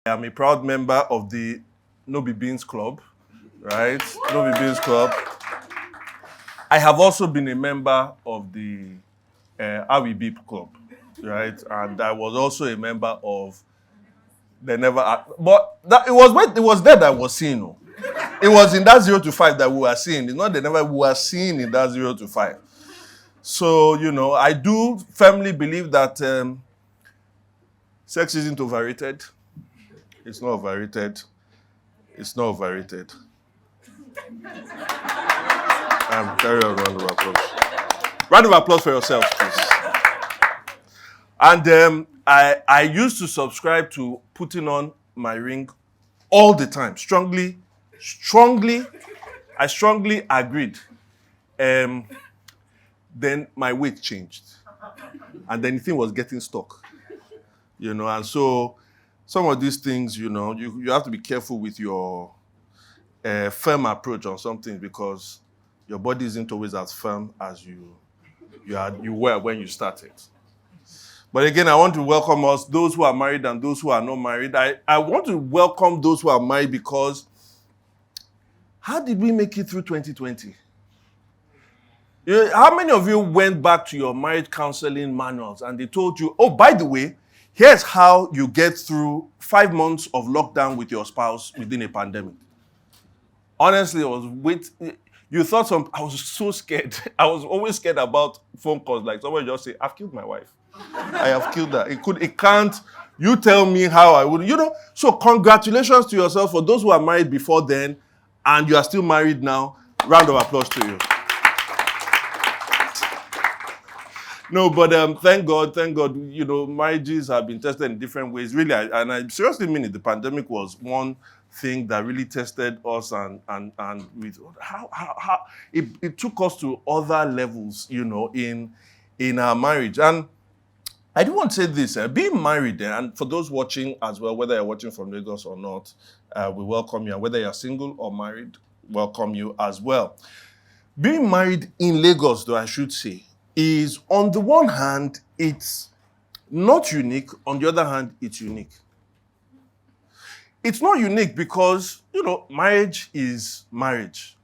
I am a proud member of the No Be Beans Club, right? No Be Beans Club. I have also been a member of the Awi Beep Club, right? And I was also a member of the Never. But it was there that I was seeing. Oh. It was in that 0 to 5 that we were seeing. It's not the Never we were seeing in that 0 to 5. So, I do firmly believe that sex isn't overrated. It's not overrated. It's not overrated. Carry on, round of applause. Round of applause for yourself, please. And I used to subscribe to putting on my ring all the time. I strongly agreed. Then my weight changed. And then the thing was getting stuck. And so some of these things, you have to be careful with your firm approach on something because your body isn't always as firm as you were when you started. But again, I want to welcome us, those who are married and those who are not married. I want to welcome those who are married because how did we make it through 2020? How many of you went back to your marriage counseling manuals and they told you, oh, by the way, here's how you get through 5 months of lockdown with your spouse within a pandemic? Honestly, you thought I was so scared. I was always scared about phone calls. Like someone just say, I've killed my wife. I have killed her. It can't. You tell me how I would. So congratulations to yourself for those who are married before then and you are still married now. Round of applause to you. No, but thank God, marriages have been tested in different ways. Really, I seriously mean it. The pandemic was one thing that really tested us and with how it took us to other levels, in our marriage. And I do want to say this, being married, and for those watching as well, whether you're watching from Lagos or not, we welcome you. And whether you're single or married, welcome you as well. Being married in Lagos, though, I should say, is on the one hand, it's not unique. On the other hand, it's unique. It's not unique because, marriage is marriage.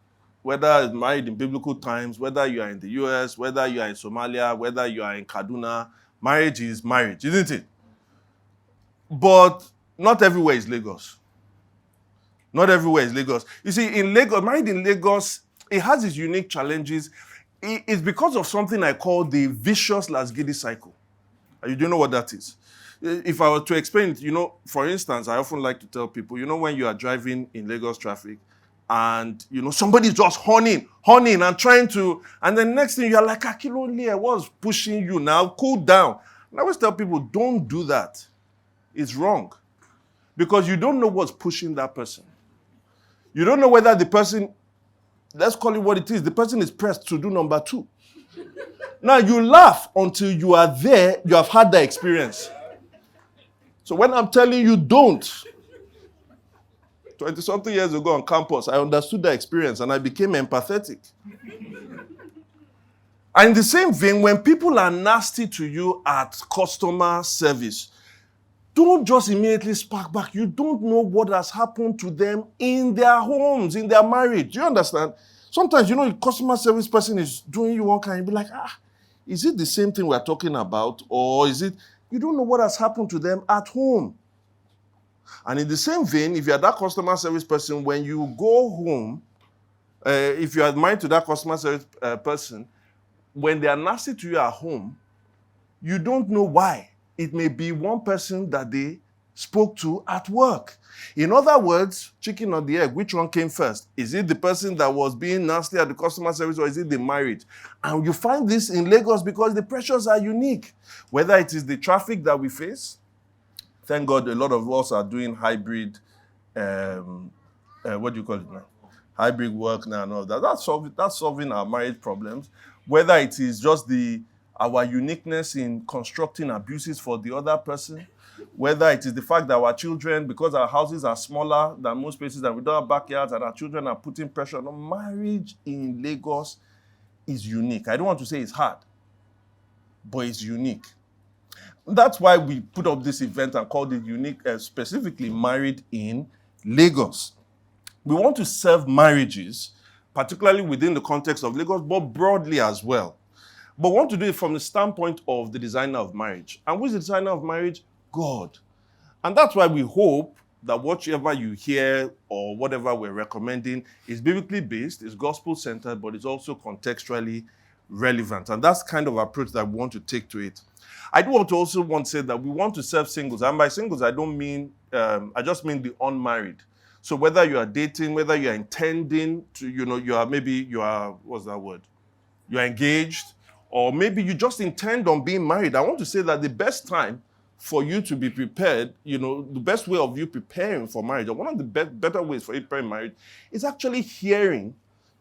Whether it's married in biblical times, whether you are in the US, whether you are in Somalia, whether you are in Kaduna, marriage is marriage, isn't it? But not everywhere is Lagos. Not everywhere is Lagos. You see, in Lagos, married in Lagos, it has its unique challenges. It's because of something I call the vicious Lasgidi cycle. You do know what that is? If I were to explain it, for instance, I often like to tell people, when you are driving in Lagos traffic and, somebody's just horning and trying to, and then next thing you're like, Akilonli, I was pushing you now, cool down. And I always tell people, don't do that. It's wrong. Because you don't know what's pushing that person. You don't know whether the person, let's call it what it is, the person is pressed to do number 2. Now you laugh until you are there, you have had the experience. So when I'm telling you don't, 20-something years ago on campus, I understood the experience and I became empathetic. And in the same vein, when people are nasty to you at customer service, don't just immediately spark back. You don't know what has happened to them in their homes, in their marriage. Do you understand? Sometimes, the customer service person is doing you one kind, you'll be like, is it the same thing we're talking about? Or is it, you don't know what has happened to them at home. And in the same vein, if you're that customer service person, when you go home, if you are married to that customer service person, when they are nasty to you at home, you don't know why. It may be one person that they spoke to at work. In other words, chicken or the egg, which one came first? Is it the person that was being nasty at the customer service or is it the marriage? And you find this in Lagos because the pressures are unique. Whether it is the traffic that we face, thank God a lot of us are doing hybrid, what do you call it now? Hybrid work now and all that. That's solving our marriage problems. Whether it is just our uniqueness in constructing abuses for the other person, whether it is the fact that our children, because our houses are smaller than most places and we don't have backyards and our children are putting pressure on marriage in Lagos is unique. I don't want to say it's hard, but it's unique. That's why we put up this event and called it unique, specifically Married in Lagos. We want to serve marriages, particularly within the context of Lagos, but broadly as well. But we want to do it from the standpoint of the designer of marriage. And who is the designer of marriage? God. And that's why we hope that whatever you hear or whatever we're recommending is biblically based, is gospel-centered, but it's also contextually relevant. And that's kind of approach that we want to take to it. I do also want to say that we want to serve singles. And by singles, I don't mean, I just mean the unmarried. So whether you are dating, whether you are intending to, what's that word? You are engaged, or maybe you just intend on being married. I want to say that the best time for you to be prepared, the best way of you preparing for marriage, or one of the better ways for you preparing marriage, is actually hearing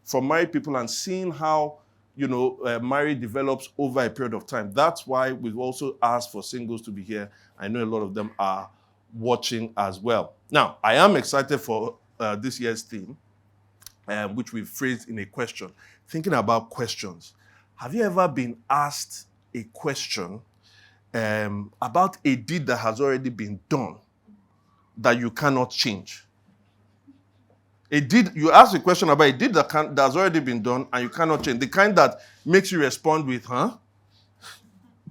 from married people and seeing how, marriage develops over a period of time. That's why we've also asked for singles to be here. I know a lot of them are watching as well. Now, I am excited for this year's theme, which we've phrased in a question. Thinking about questions. Have you ever been asked a question about a deed that has already been done that you cannot change? You ask a question about a deed that has already been done and you cannot change. The kind that makes you respond with, huh?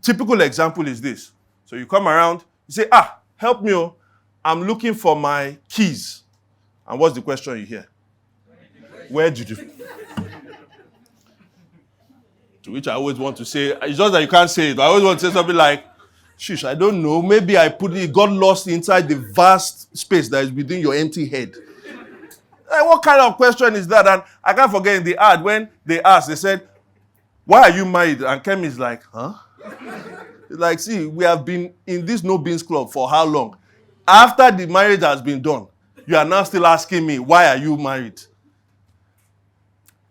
Typical example is this. So you come around, you say, help me, I'm looking for my keys. And what's the question you hear? Where did you? To which I always want to say, it's just that you can't say it, but I always want to say something like, shush, I don't know, maybe it got lost inside the vast space that is within your empty head. Like, what kind of question is that? And I can't forget in the ad, when they asked, they said, why are you married? And Kemi is like, huh? It's like, see, we have been in this no beans club for how long? After the marriage has been done, you are now still asking me, why are you married?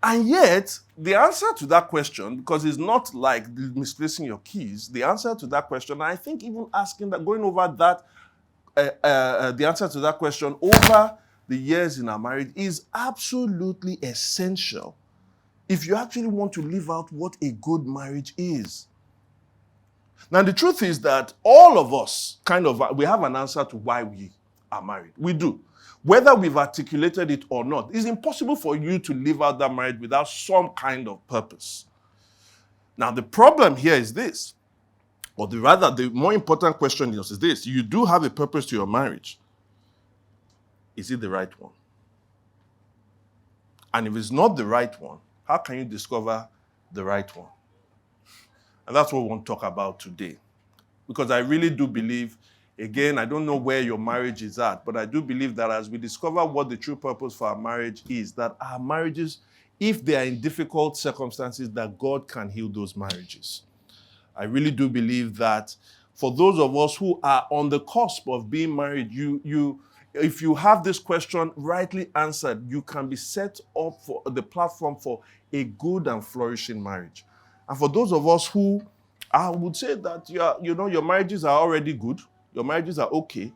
And yet, the answer to that question, because it's not like misplacing your keys, the answer to that question, I think even going over that, the answer to that question over the years in our marriage is absolutely essential if you actually want to live out what a good marriage is. Now, the truth is that all of us we have an answer to why we are married. We do. Whether we've articulated it or not, it's impossible for you to live out that marriage without some kind of purpose. Now, the problem here is this, or the more important question is this. You do have a purpose to your marriage. Is it the right one? And if it's not the right one, how can you discover the right one? And that's what we want to talk about today. Because I really do believe, again, I don't know where your marriage is at, but I do believe that as we discover what the true purpose for our marriage is, that our marriages, if they are in difficult circumstances, that God can heal those marriages. I really do believe that for those of us who are on the cusp of being married, if you have this question rightly answered, you can be set up for the platform for a good and flourishing marriage. And for those of us who, I would say that your marriages are already good, your marriages are okay,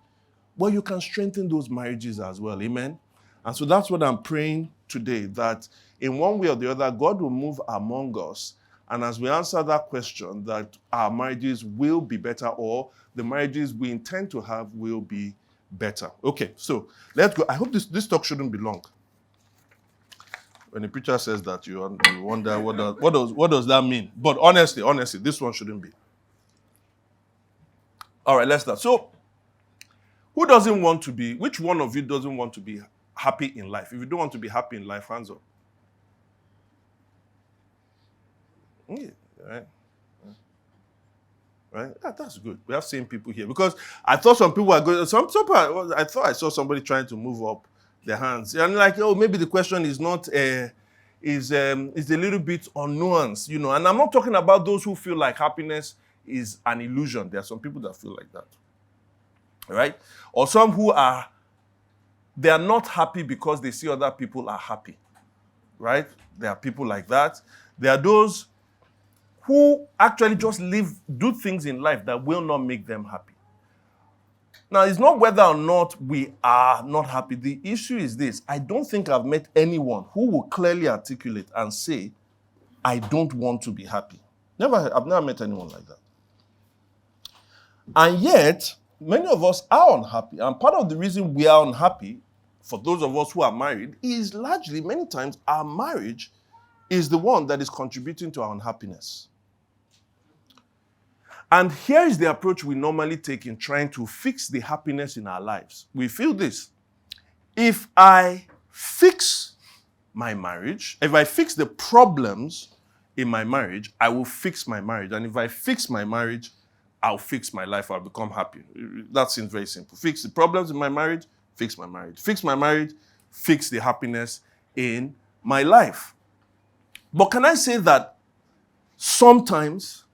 but you can strengthen those marriages as well, amen? And so that's what I'm praying today, that in one way or the other, God will move among us, and as we answer that question, that our marriages will be better, or the marriages we intend to have will be better. Okay, so let's go. I hope this talk shouldn't be long. When the preacher says that, you wonder what does that mean? But honestly, this one shouldn't be. All right, let's start. So, which one of you doesn't want to be happy in life? If you don't want to be happy in life, hands up. Yeah, right. Right? That's good. We have same people here. Because I thought some people were going, I thought I saw somebody trying to move up their hands. And maybe the question is not, is a little bit unnuanced, And I'm not talking about those who feel like happiness is an illusion. There are some people that feel like that. Right? Or some they are not happy because they see other people are happy. Right? There are people like that. There are those who actually just do things in life that will not make them happy. Now, it's not whether or not we are not happy. The issue is this. I don't think I've met anyone who will clearly articulate and say, I don't want to be happy. I've never met anyone like that. And yet, many of us are unhappy. And part of the reason we are unhappy, for those of us who are married, is largely, many times, our marriage is the one that is contributing to our unhappiness. And here is the approach we normally take in trying to fix the happiness in our lives. We feel this. If I fix my marriage, if I fix the problems in my marriage, I will fix my marriage. And if I fix my marriage, I'll fix my life. I'll become happy. That seems very simple. Fix the problems in my marriage, fix my marriage. Fix my marriage, fix the happiness in my life. But can I say that sometimes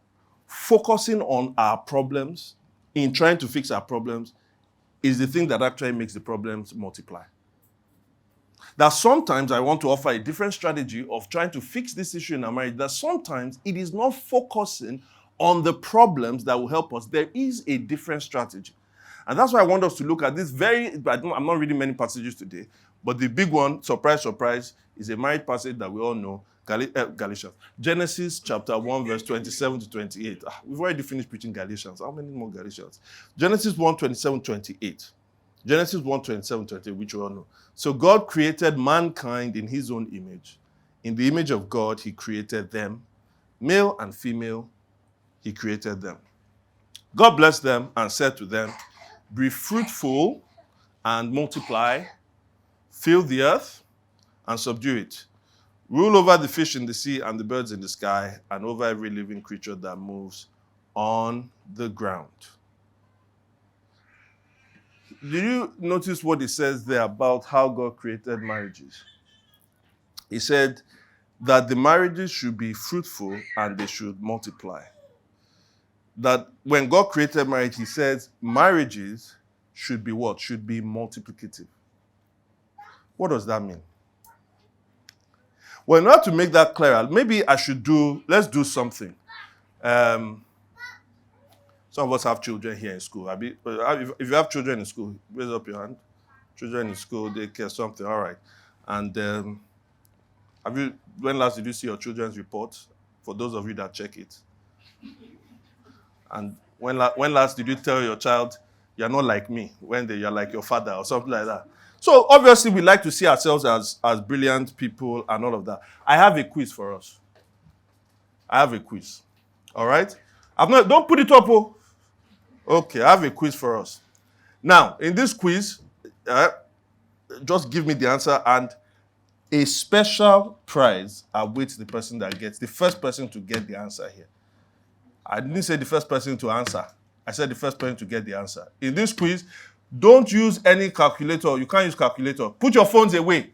focusing on our problems, in trying to fix our problems, is the thing that actually makes the problems multiply? That sometimes I want to offer a different strategy of trying to fix this issue in our marriage, that sometimes it is not focusing on the problems that will help us. There is a different strategy. And that's why I want us to look at this I'm not reading many passages today, but the big one, surprise, surprise, is a marriage passage that we all know, Galatians. Genesis chapter 1, verse 27 to 28. We've already finished preaching Galatians. How many more Galatians? Genesis 1, 27, 28. Genesis 1, 27, 28, which we all know. So God created mankind in his own image. In the image of God, he created them. Male and female, he created them. God blessed them and said to them, be fruitful and multiply, fill the earth and subdue it. Rule over the fish in the sea and the birds in the sky and over every living creature that moves on the ground. Did you notice what it says there about how God created marriages? He said that the marriages should be fruitful and they should multiply. That when God created marriage, he says marriages should be what? Should be multiplicative. What does that mean? Well, in order to make that clearer, maybe let's do something. Some of us have children here in school. If you have children in school, raise up your hand. Children in school, they care something, all right. And when last did you see your children's report? For those of you that check it. And when last did you tell your child, you're not like me, when you're like your father or something like that? So obviously we like to see ourselves as brilliant people and all of that. I have a quiz for us. I have a quiz. All right? Don't put it up, oh. Okay, I have a quiz for us. Now, in this quiz, just give me the answer and a special prize awaits the person that gets, the first person to get the answer here. I didn't say the first person to answer. I said the first person to get the answer. In this quiz, don't use any calculator. You can't use calculator. Put your phones away.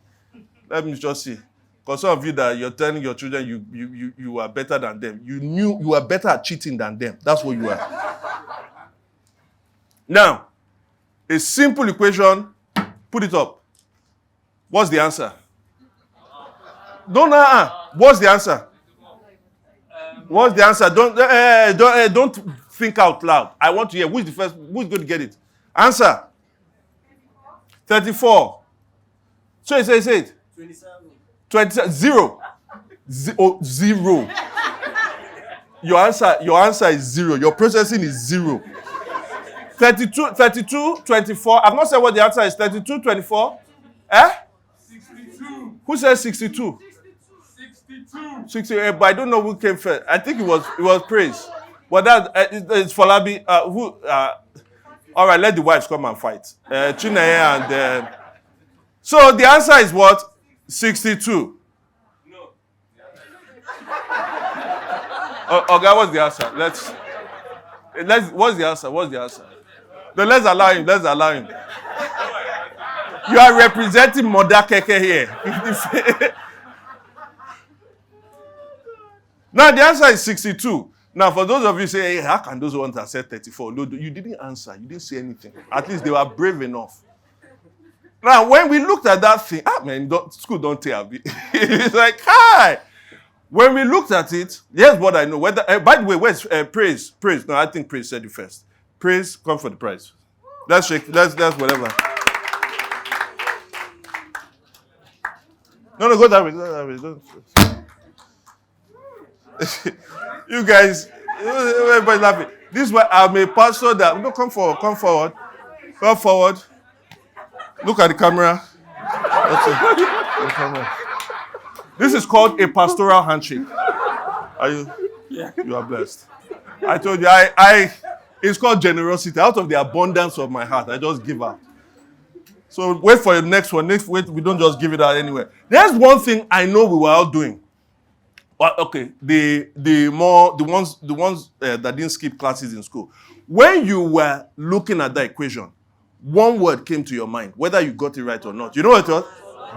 Let me just see. Because some of you that you're telling your children you are better than them. You are better at cheating than them. That's what you are. Now, a simple equation, put it up. What's the answer? What's the answer? What's the answer? Don't think out loud. I want to hear who's going to get it. Answer. 34. So say it. 27. 0. Zero. Your answer is 0. Your processing is 0. 32, 24. I've not said what the answer is. 32, 24. 62. Who says 62? 62. But I don't know who came first. I think it was praise. But it's Falabi. All right, let the wives come and fight. Chineye and... So the answer is what? 62. No. Okay, what's the answer? What's the answer? No, let's allow him. You are representing Mother Keke here. Now, the answer is 62. Now, for those of you say, hey, how can those ones that said 34? No, you didn't answer. You didn't say anything. At least they were brave enough. Now, when we looked at that thing, school don't tell me. It's like, hi. When we looked at it, here's what I know. By the way, where's praise? Praise. No, I think praise said it first. Praise, come for the prize. Let's whatever. No, go that way. You guys, everybody's laughing. This is why I'm a pastor that, no, come forward, come forward, come forward. Look at the camera. That's it. The camera. This is called a pastoral handshake. Are you? Yeah. You are blessed. I told you, it's called generosity. Out of the abundance of my heart, I just give out. So wait for the next one. Wait, we don't just give it out anywhere. There's one thing I know we were all doing. Well, okay, the ones that didn't skip classes in school. When you were looking at that equation, one word came to your mind, whether you got it right or not. You know what it was?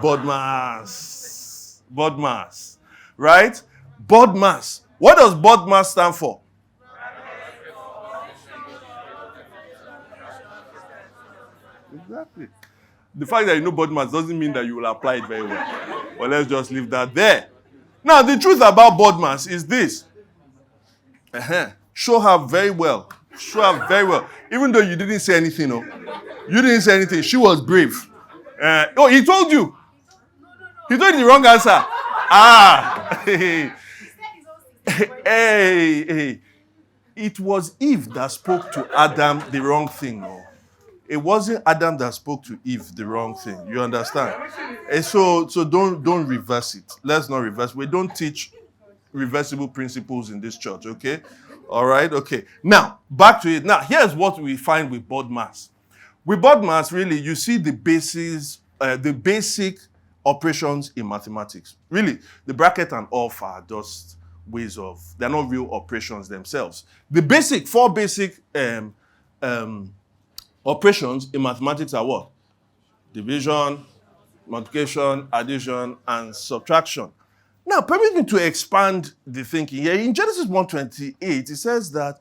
BODMAS. BODMAS. Right? BODMAS. What does BODMAS stand for? Exactly. The fact that you know BODMAS doesn't mean that you will apply it very well. Well, let's just leave that there. Now, the truth about BODMAS is this. Show her very well. Show her very well. Even though you didn't say anything, no. You didn't say anything. She was brave. He told you. He told you the wrong answer. Hey. It was Eve that spoke to Adam the wrong thing, no. It wasn't Adam that spoke to Eve the wrong thing. You understand? And so don't reverse it. Let's not reverse. We don't teach reversible principles in this church, okay? All right, okay. Now, back to it. Now, here's what we find with BODMAS. With BODMAS, really, you see the basic operations in mathematics. Really, the bracket and off are just ways of, they're not real operations themselves. The four basic operations in mathematics are what? Division, multiplication, addition, and subtraction. Now, permit me to expand the thinking here. In Genesis 1:28, it says that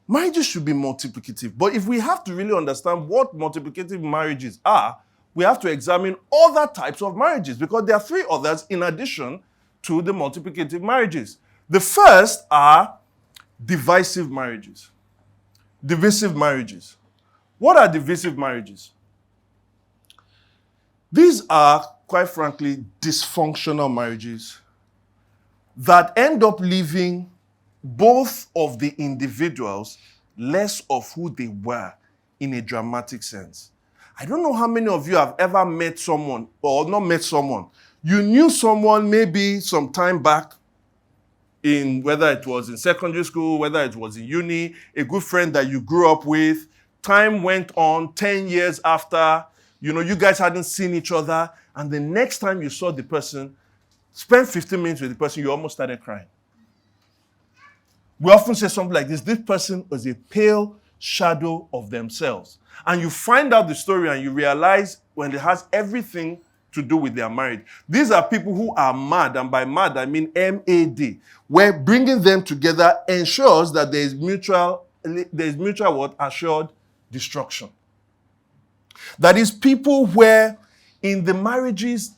marriages should be multiplicative. But if we have to really understand what multiplicative marriages are, we have to examine other types of marriages, because there are three others in addition to the multiplicative marriages. The first are divisive marriages. Divisive marriages. What are divisive marriages? These are, quite frankly, dysfunctional marriages that end up leaving both of the individuals less of who they were in a dramatic sense. I don't know how many of you have ever met someone, or not met someone. You knew someone maybe some time back, in whether it was in secondary school, whether it was in uni, a good friend that you grew up with. Time went on, 10 years after, you guys hadn't seen each other, and the next time you saw the person, spent 15 minutes with the person, you almost started crying. We often say something like this person was a pale shadow of themselves. And you find out the story and you realize when it has everything to do with their marriage. These are people who are mad, and by mad I mean MAD, where bringing them together ensures that there is mutual what? Assured destruction. That is, people where in the marriages,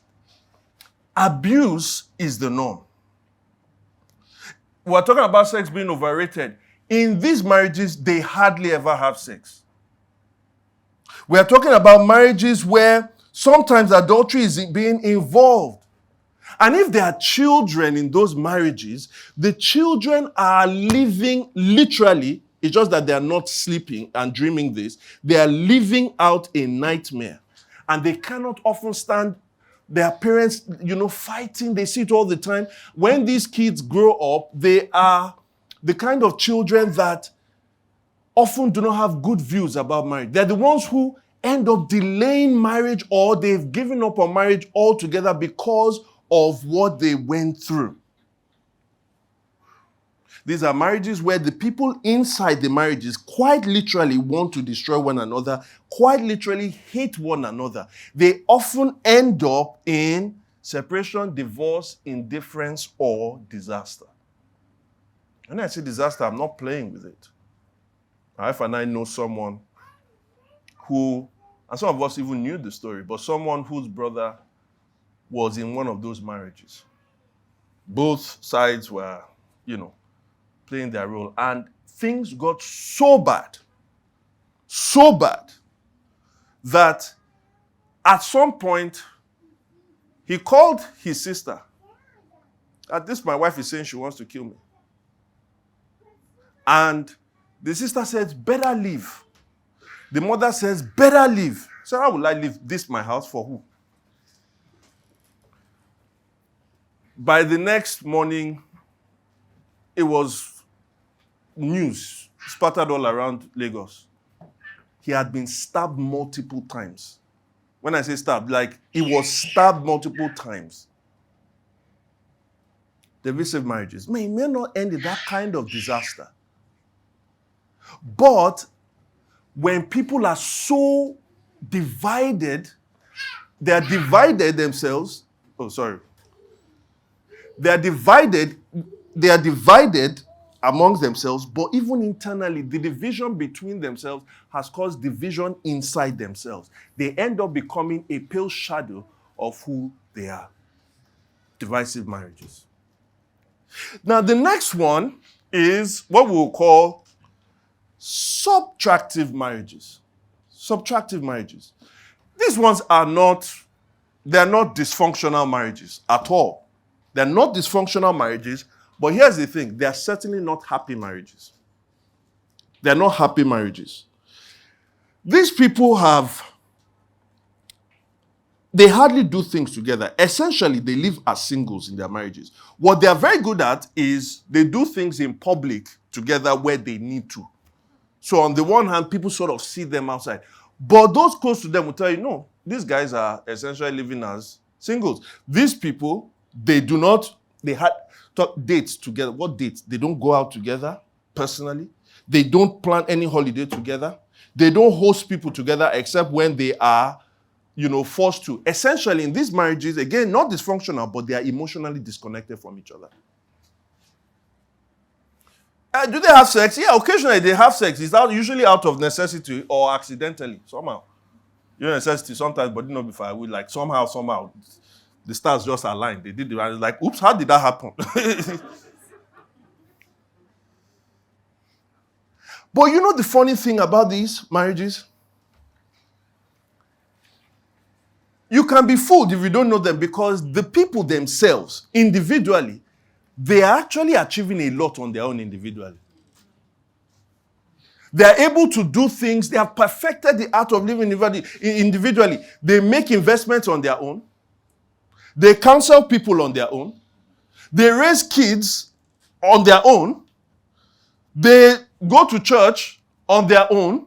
abuse is the norm. We're talking about sex being overrated. In these marriages, they hardly ever have sex. We're talking about marriages where sometimes adultery is being involved. And if there are children in those marriages, the children are living literally, it's just that they are not sleeping and dreaming this, they are living out a nightmare. And they cannot often stand their parents, fighting. They see it all the time. When these kids grow up, they are the kind of children that often do not have good views about marriage. They're the ones who end up delaying marriage, or they've given up on marriage altogether because of what they went through. These are marriages where the people inside the marriages quite literally want to destroy one another, quite literally hate one another. They often end up in separation, divorce, indifference, or disaster. When I say disaster, I'm not playing with it. My wife and I know someone who, and some of us even knew the story, but someone whose brother was in one of those marriages. Both sides were, playing their role, and things got so bad, that at some point, he called his sister. At this, my wife is saying she wants to kill me. And The sister says, better leave. The mother says, better leave. So how will I leave this my house for who? By the next morning, it was news spattered all around Lagos. He had been stabbed multiple times. When I say stabbed, like he was stabbed multiple times. Divisive marriages. It may not end in that kind of disaster. But when people are so divided, they are divided themselves. Oh, sorry. They are divided amongst themselves, but even internally, the division between themselves has caused division inside themselves. They end up becoming a pale shadow of who they are. Divisive marriages. Now, the next one is what we'll call subtractive marriages. Subtractive marriages. These ones are not dysfunctional marriages at all. They're not dysfunctional marriages, but here's the thing, they're certainly not happy marriages. They're not happy marriages. These people they hardly do things together. Essentially, they live as singles in their marriages. What they are very good at is they do things in public together where they need to. So on the one hand, people sort of see them outside. But those close to them will tell you, no, these guys are essentially living as singles. These people, they had dates together. What dates? They don't go out together personally. They don't plan any holiday together. They don't host people together except when they are, forced to. Essentially, in these marriages, again, not dysfunctional, but they are emotionally disconnected from each other. Do they have sex? Yeah, occasionally they have sex. It's usually out of necessity or accidentally, somehow. Necessity, sometimes, but not before I will. Like somehow, the stars just aligned. They did it, and it's like, oops, how did that happen? But the funny thing about these marriages? You can be fooled if you don't know them, because the people themselves, individually, they are actually achieving a lot on their own individually. They are able to do things. They have perfected the art of living individually. They make investments on their own. They counsel people on their own. They raise kids on their own. They go to church on their own.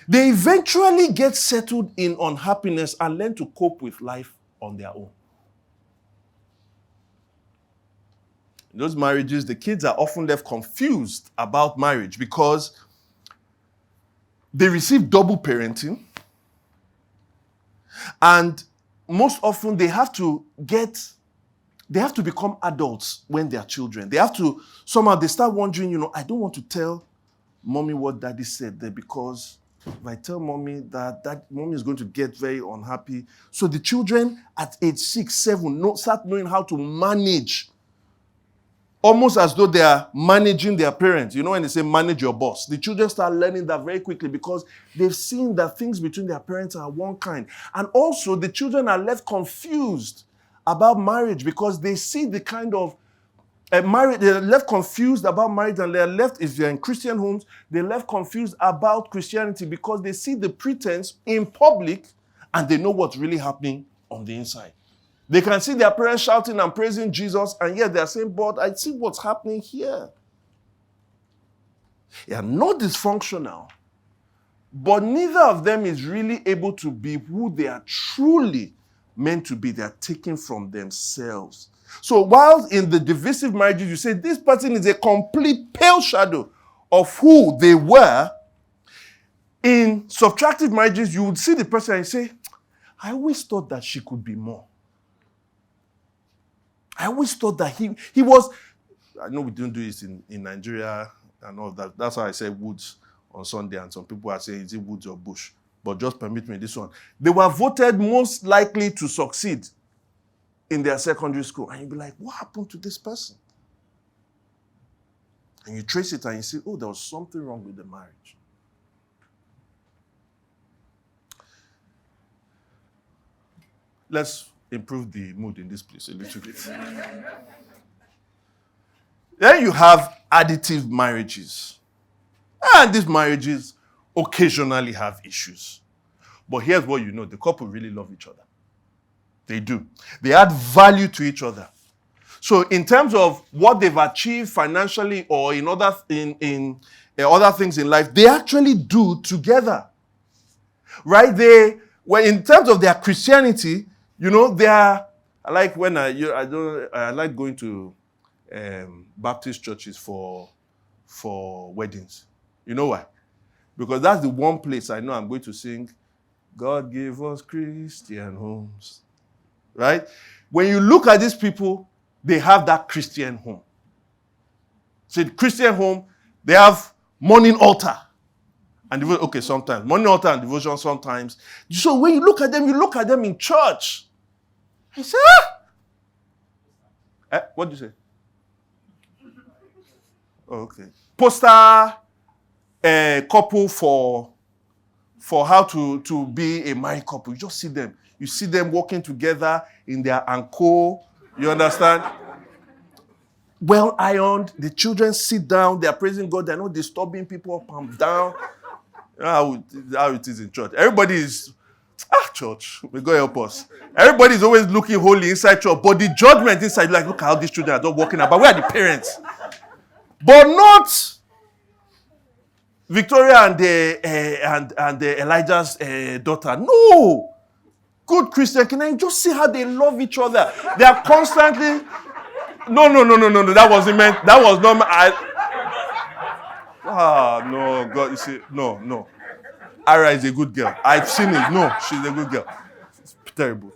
They eventually get settled in unhappiness and learn to cope with life on their own. In those marriages, the kids are often left confused about marriage because they receive double parenting, and most often they have to become adults when they are children. They start wondering, I don't want to tell mommy what daddy said there, because if I tell mommy that mommy is going to get very unhappy. So the children at age 6, 7 start knowing how to manage, almost as though they are managing their parents. When they say manage your boss, the children start learning that very quickly because they've seen that things between their parents are one kind. And also the children are left confused about marriage because they see the kind of marriage. They're left confused about marriage, and they're left, if they're in Christian homes, they're left confused about Christianity because they see the pretense in public and they know what's really happening on the inside. They can see their parents shouting and praising Jesus, and yet they're saying, but I see what's happening here. They are not dysfunctional, but neither of them is really able to be who they are truly meant to be. They are taken from themselves. So while in the divisive marriages, you say this person is a complete pale shadow of who they were, in subtractive marriages, you would see the person and say, I always thought that she could be more. I always thought that he was. I know we don't do this in Nigeria and all that. That's why I say woods on Sunday, and some people are saying, is it woods or bush? But just permit me this one. They were voted most likely to succeed in their secondary school. And you'll be like, what happened to this person? And you trace it and you see, oh, there was something wrong with the marriage. Let's improve the mood in this place a little bit. Then you have additive marriages. And these marriages occasionally have issues. But here's what you know, the couple really love each other. They do. They add value to each other. So in terms of what they've achieved financially or in other things in life, they actually do together. Right? In terms of their Christianity, they are, I like going to Baptist churches for weddings. You know why? Because that's the one place I know I'm going to sing, God gave us Christian homes. Right? When you look at these people, they have that Christian home. So the Christian home, they have morning altar. And sometimes. Morning altar and devotion sometimes. So when you look at them in church. I say, what do you say? Oh, okay. Poster couple for how to be a married couple. You just see them. You see them walking together in their anko. You understand? Well ironed. The children sit down. They are praising God. They're not disturbing people up and down. You know how it is in church. Everybody is, church, may God help us. Everybody is always looking holy inside church, but the judgment inside, like, look at how these children are not walking about. Where are the parents? But not Victoria and Elijah's daughter. No. Good Christian, can I just see how they love each other? They are constantly. No. That wasn't meant. That was not. No, God, you see, no. Ara is a good girl. I've seen it. No, she's a good girl. It's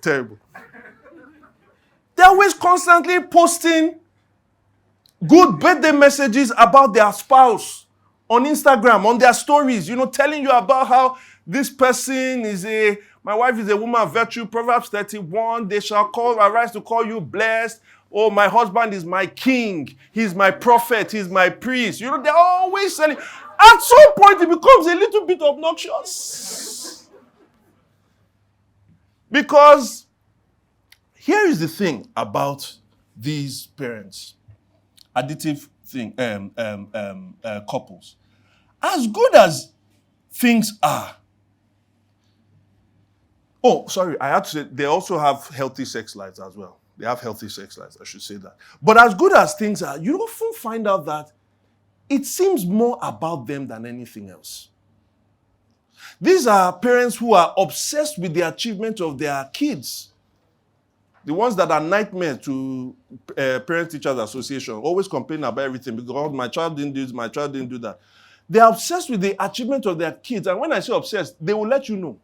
terrible. They're always constantly posting good birthday messages about their spouse on Instagram, on their stories, telling you about how this person my wife is a woman of virtue, Proverbs 31, they shall arise to call you blessed. Oh, my husband is my king. He's my prophet. He's my priest. They're always selling. At some point, it becomes a little bit obnoxious. Because here is the thing about these parents, additive couples. As good as things are, I had to say, they also have healthy sex lives as well. They have healthy sex lives, I should say that. But as good as things are, you often find out that it seems more about them than anything else. These are parents who are obsessed with the achievement of their kids. The ones that are nightmares to Parent-Teachers Association, always complaining about everything because my child didn't do this, my child didn't do that. They are obsessed with the achievement of their kids. And when I say obsessed, they will let you know.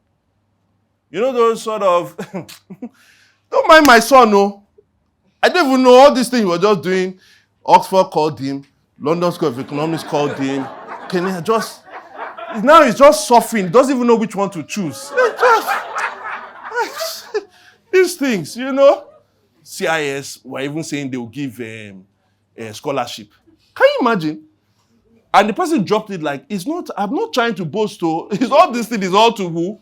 Those sort of, don't mind my son, no. I don't even know all these things we're just doing. Oxford called him. London School of Economics called him. Now he's just suffering. He doesn't even know which one to choose. These things, CIS were even saying they will give a scholarship. Can you imagine? And the person dropped it like, I'm not trying to boast. All this thing is all to who?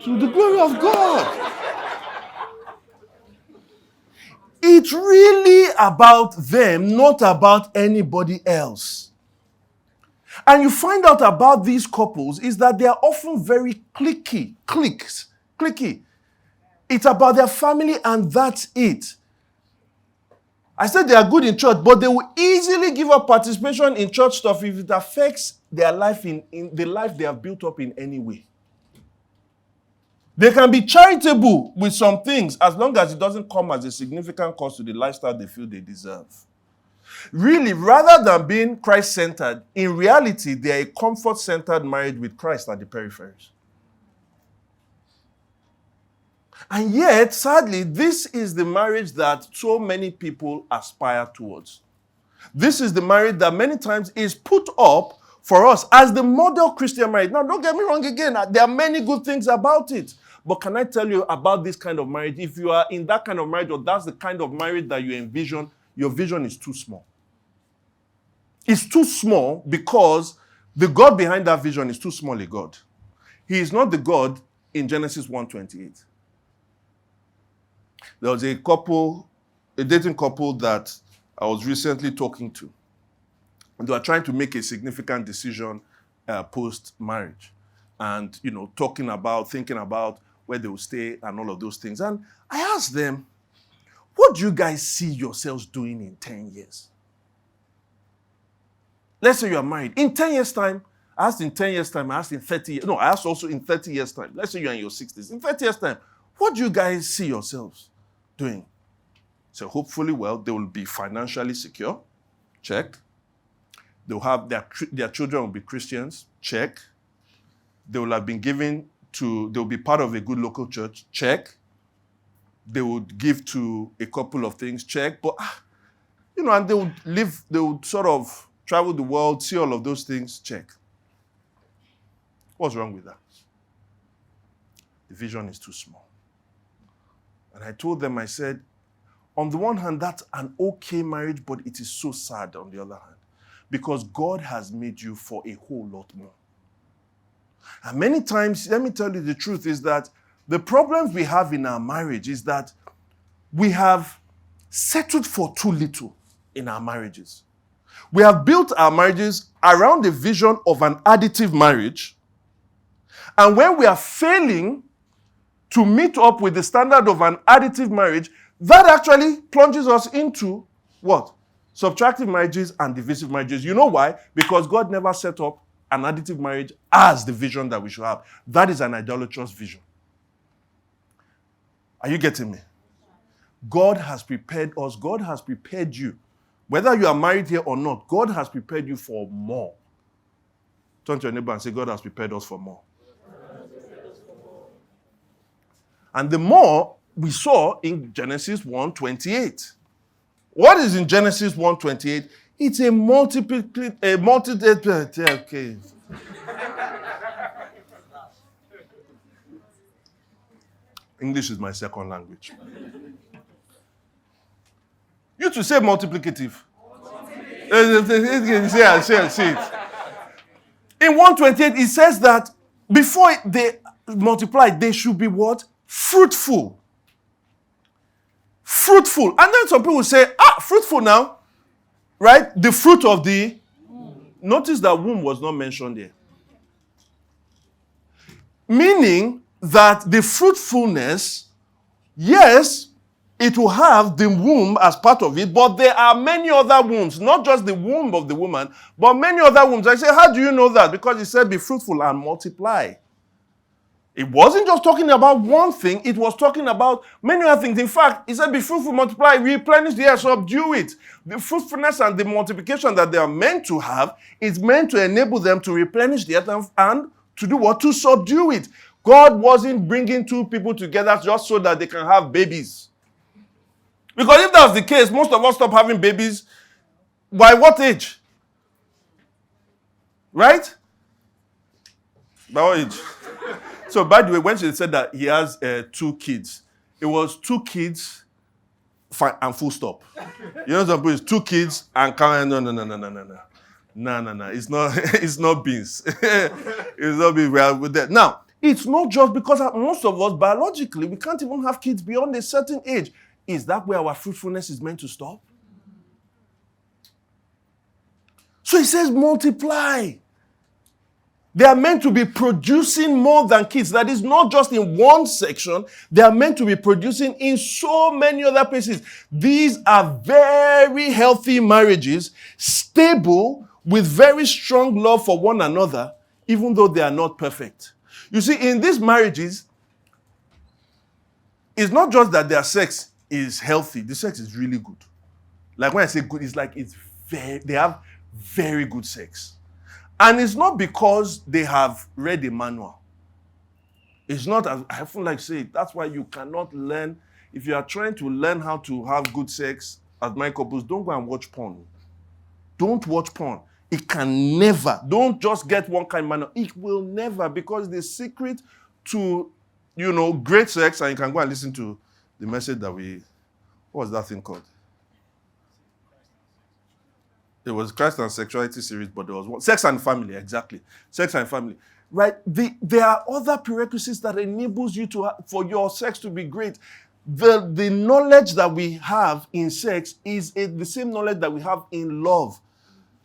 To the glory of God. It's really about them, not about anybody else. And you find out about these couples is that they are often very cliquey. It's about their family and that's it. I said they are good in church, but they will easily give up participation in church stuff if it affects their life in the life they have built up in any way. They can be charitable with some things as long as it doesn't come as a significant cost to the lifestyle they feel they deserve. Really, rather than being Christ-centered, in reality, they are a comfort-centered marriage with Christ at the peripheries. And yet, sadly, this is the marriage that so many people aspire towards. This is the marriage that many times is put up for us as the model Christian marriage. Now, don't get me wrong again. There are many good things about it. But can I tell you about this kind of marriage? If you are in that kind of marriage or that's the kind of marriage that you envision, your vision is too small. It's too small because the God behind that vision is too small a God. He is not the God in Genesis 1:28. There was a dating couple that I was recently talking to. they were trying to make a significant decision post-marriage. And, thinking about where they will stay and all of those things. And I asked them, what do you guys see yourselves doing in 10 years? Let's say you are married. In 10 years' time, I asked in 10 years' time, I asked in 30 years. No, I asked also in 30 years' time. Let's say you're in your 60s. In 30 years' time, what do you guys see yourselves doing? So hopefully, they will be financially secure. Check. They'll have their children will be Christians. Check. They will have been they'll be part of a good local church. Check. They would give to a couple of things. Check. But, and they would sort of travel the world, see all of those things. Check. What's wrong with that? The vision is too small. And I told them, I said, on the one hand, that's an okay marriage, but it is so sad on the other hand. Because God has made you for a whole lot more. And many times, let me tell you the truth, is that the problems we have in our marriage is that we have settled for too little in our marriages. We have built our marriages around the vision of an additive marriage. And when we are failing to meet up with the standard of an additive marriage, that actually plunges us into what? Subtractive marriages and divisive marriages. You know why? Because God never set up an additive marriage as the vision that we should have. That is an idolatrous vision. Are you getting me? God has prepared us. God has prepared you. Whether you are married here or not, God has prepared you for more. Turn to your neighbor and say, God has prepared us for more. And the more we saw in Genesis 1:28. What is in Genesis 1:28? It's a okay. English is my second language. You to say multiplicative. Say it. In 1:28, it says that before they multiply, they should be what? Fruitful. Fruitful. And then some people say, fruitful now. Right? The fruit of the... Notice that womb was not mentioned here. Meaning that the fruitfulness, yes, it will have the womb as part of it, but there are many other wombs, not just the womb of the woman, but many other wombs. I say, how do you know that? Because it said, be fruitful and multiply. It wasn't just talking about one thing, it was talking about many other things. In fact, it said, be fruitful, multiply, replenish the earth, subdue it. The fruitfulness and the multiplication that they are meant to have is meant to enable them to replenish the earth and to do what? To subdue it. God wasn't bringing two people together just so that they can have babies. Because if that was the case, most of us stop having babies by what age? Right? By what age? So, by the way, when she said that he has 2 kids, it was 2 kids and full stop. You know, some people, it's 2 kids and no. It's not beans. It's not beans. We are with that. Now, it's not just because most of us, biologically, we can't even have kids beyond a certain age. Is that where our fruitfulness is meant to stop? So it says multiply. They are meant to be producing more than kids. That is not just in one section. They are meant to be producing in so many other places. These are very healthy marriages, stable, with very strong love for one another, even though they are not perfect. You see, in these marriages, it's not just that their sex is healthy. The sex is really good. Like when I say good, it's like they have very good sex. And it's not because they have read a manual. It's not, as I often like to say, that's why you cannot learn. If you are trying to learn how to have good sex as married couples, don't go and watch porn. Don't watch porn. It can never. Don't just get one kind of manual. It will never, because the secret to, great sex, and you can go and listen to the message that what was that thing called? It was Christ and Sexuality series, but there was one. Sex and Family, exactly. Sex and Family. Right? There are other prerequisites that enables you for your sex to be great. The knowledge that we have in sex is the same knowledge that we have in love.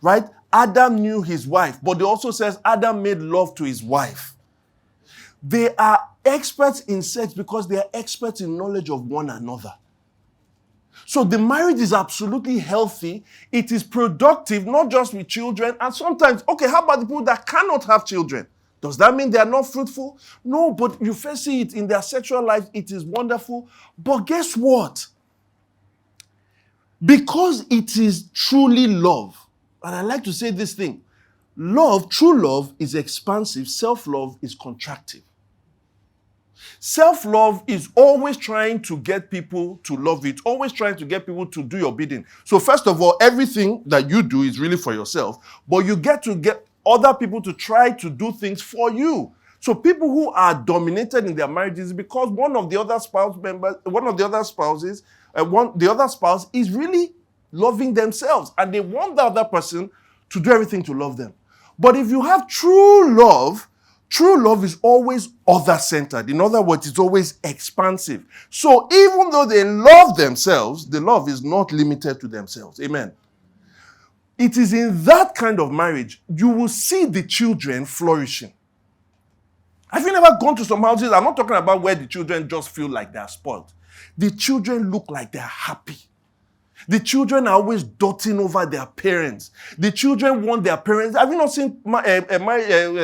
Right? Adam knew his wife, but it also says Adam made love to his wife. They are experts in sex because they are experts in knowledge of one another. So the marriage is absolutely healthy. It is productive, not just with children. And sometimes, okay, how about the people that cannot have children? Does that mean they are not fruitful? No, but you first see it in their sexual life. It is wonderful. But guess what? Because it is truly love, and I like to say this thing, love, true love is expansive, self-love is contractive. Self-love is always trying to get people to love it, always trying to get people to do your bidding. So first of all, everything that you do is really for yourself, but you get to get other people to try to do things for you. So people who are dominated in their marriages because the other spouse is really loving themselves, and they want the other person to do everything to love them. But if you have true love is always other-centered. In other words, it's always expansive. So even though they love themselves, the love is not limited to themselves. Amen. It is in that kind of marriage you will see the children flourishing. Have you never gone to some houses? I'm not talking about where the children just feel like they're spoiled. The children look like they're happy. The children are always doting over their parents. The children want their parents. Have you not seen my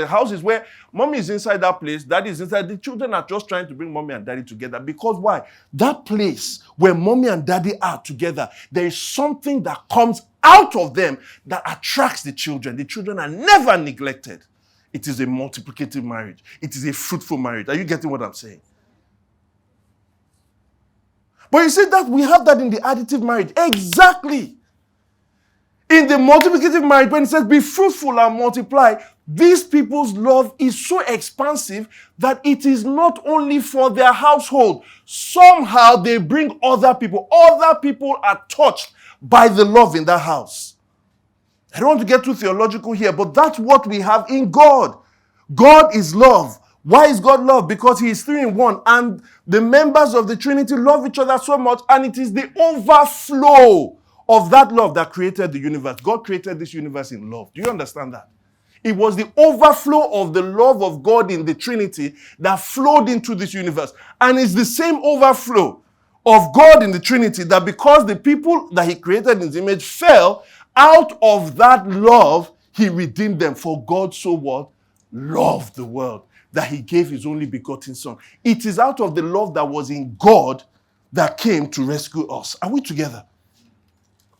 houses where mommy is inside that place, daddy is inside? The children are just trying to bring mommy and daddy together. Because why? That place where mommy and daddy are together, there is something that comes out of them that attracts the children. The children are never neglected. It is a multiplicative marriage. It is a fruitful marriage. Are you getting what I'm saying? But you see that we have that in the additive marriage. Exactly. In the multiplicative marriage, when it says be fruitful and multiply, these people's love is so expansive that it is not only for their household. Somehow they bring other people. Other people are touched by the love in that house. I don't want to get too theological here, but that's what we have in God. God is love. Why is God love? Because he is 3 in 1, and the members of the Trinity love each other so much, and it is the overflow of that love that created the universe. God created this universe in love. Do you understand that? It was the overflow of the love of God in the Trinity that flowed into this universe. And it's the same overflow of God in the Trinity that because the people that he created in his image fell, out of that love, he redeemed them. For God so what? Loved the world, that he gave his only begotten son. It is out of the love that was in God that came to rescue us. Are we together?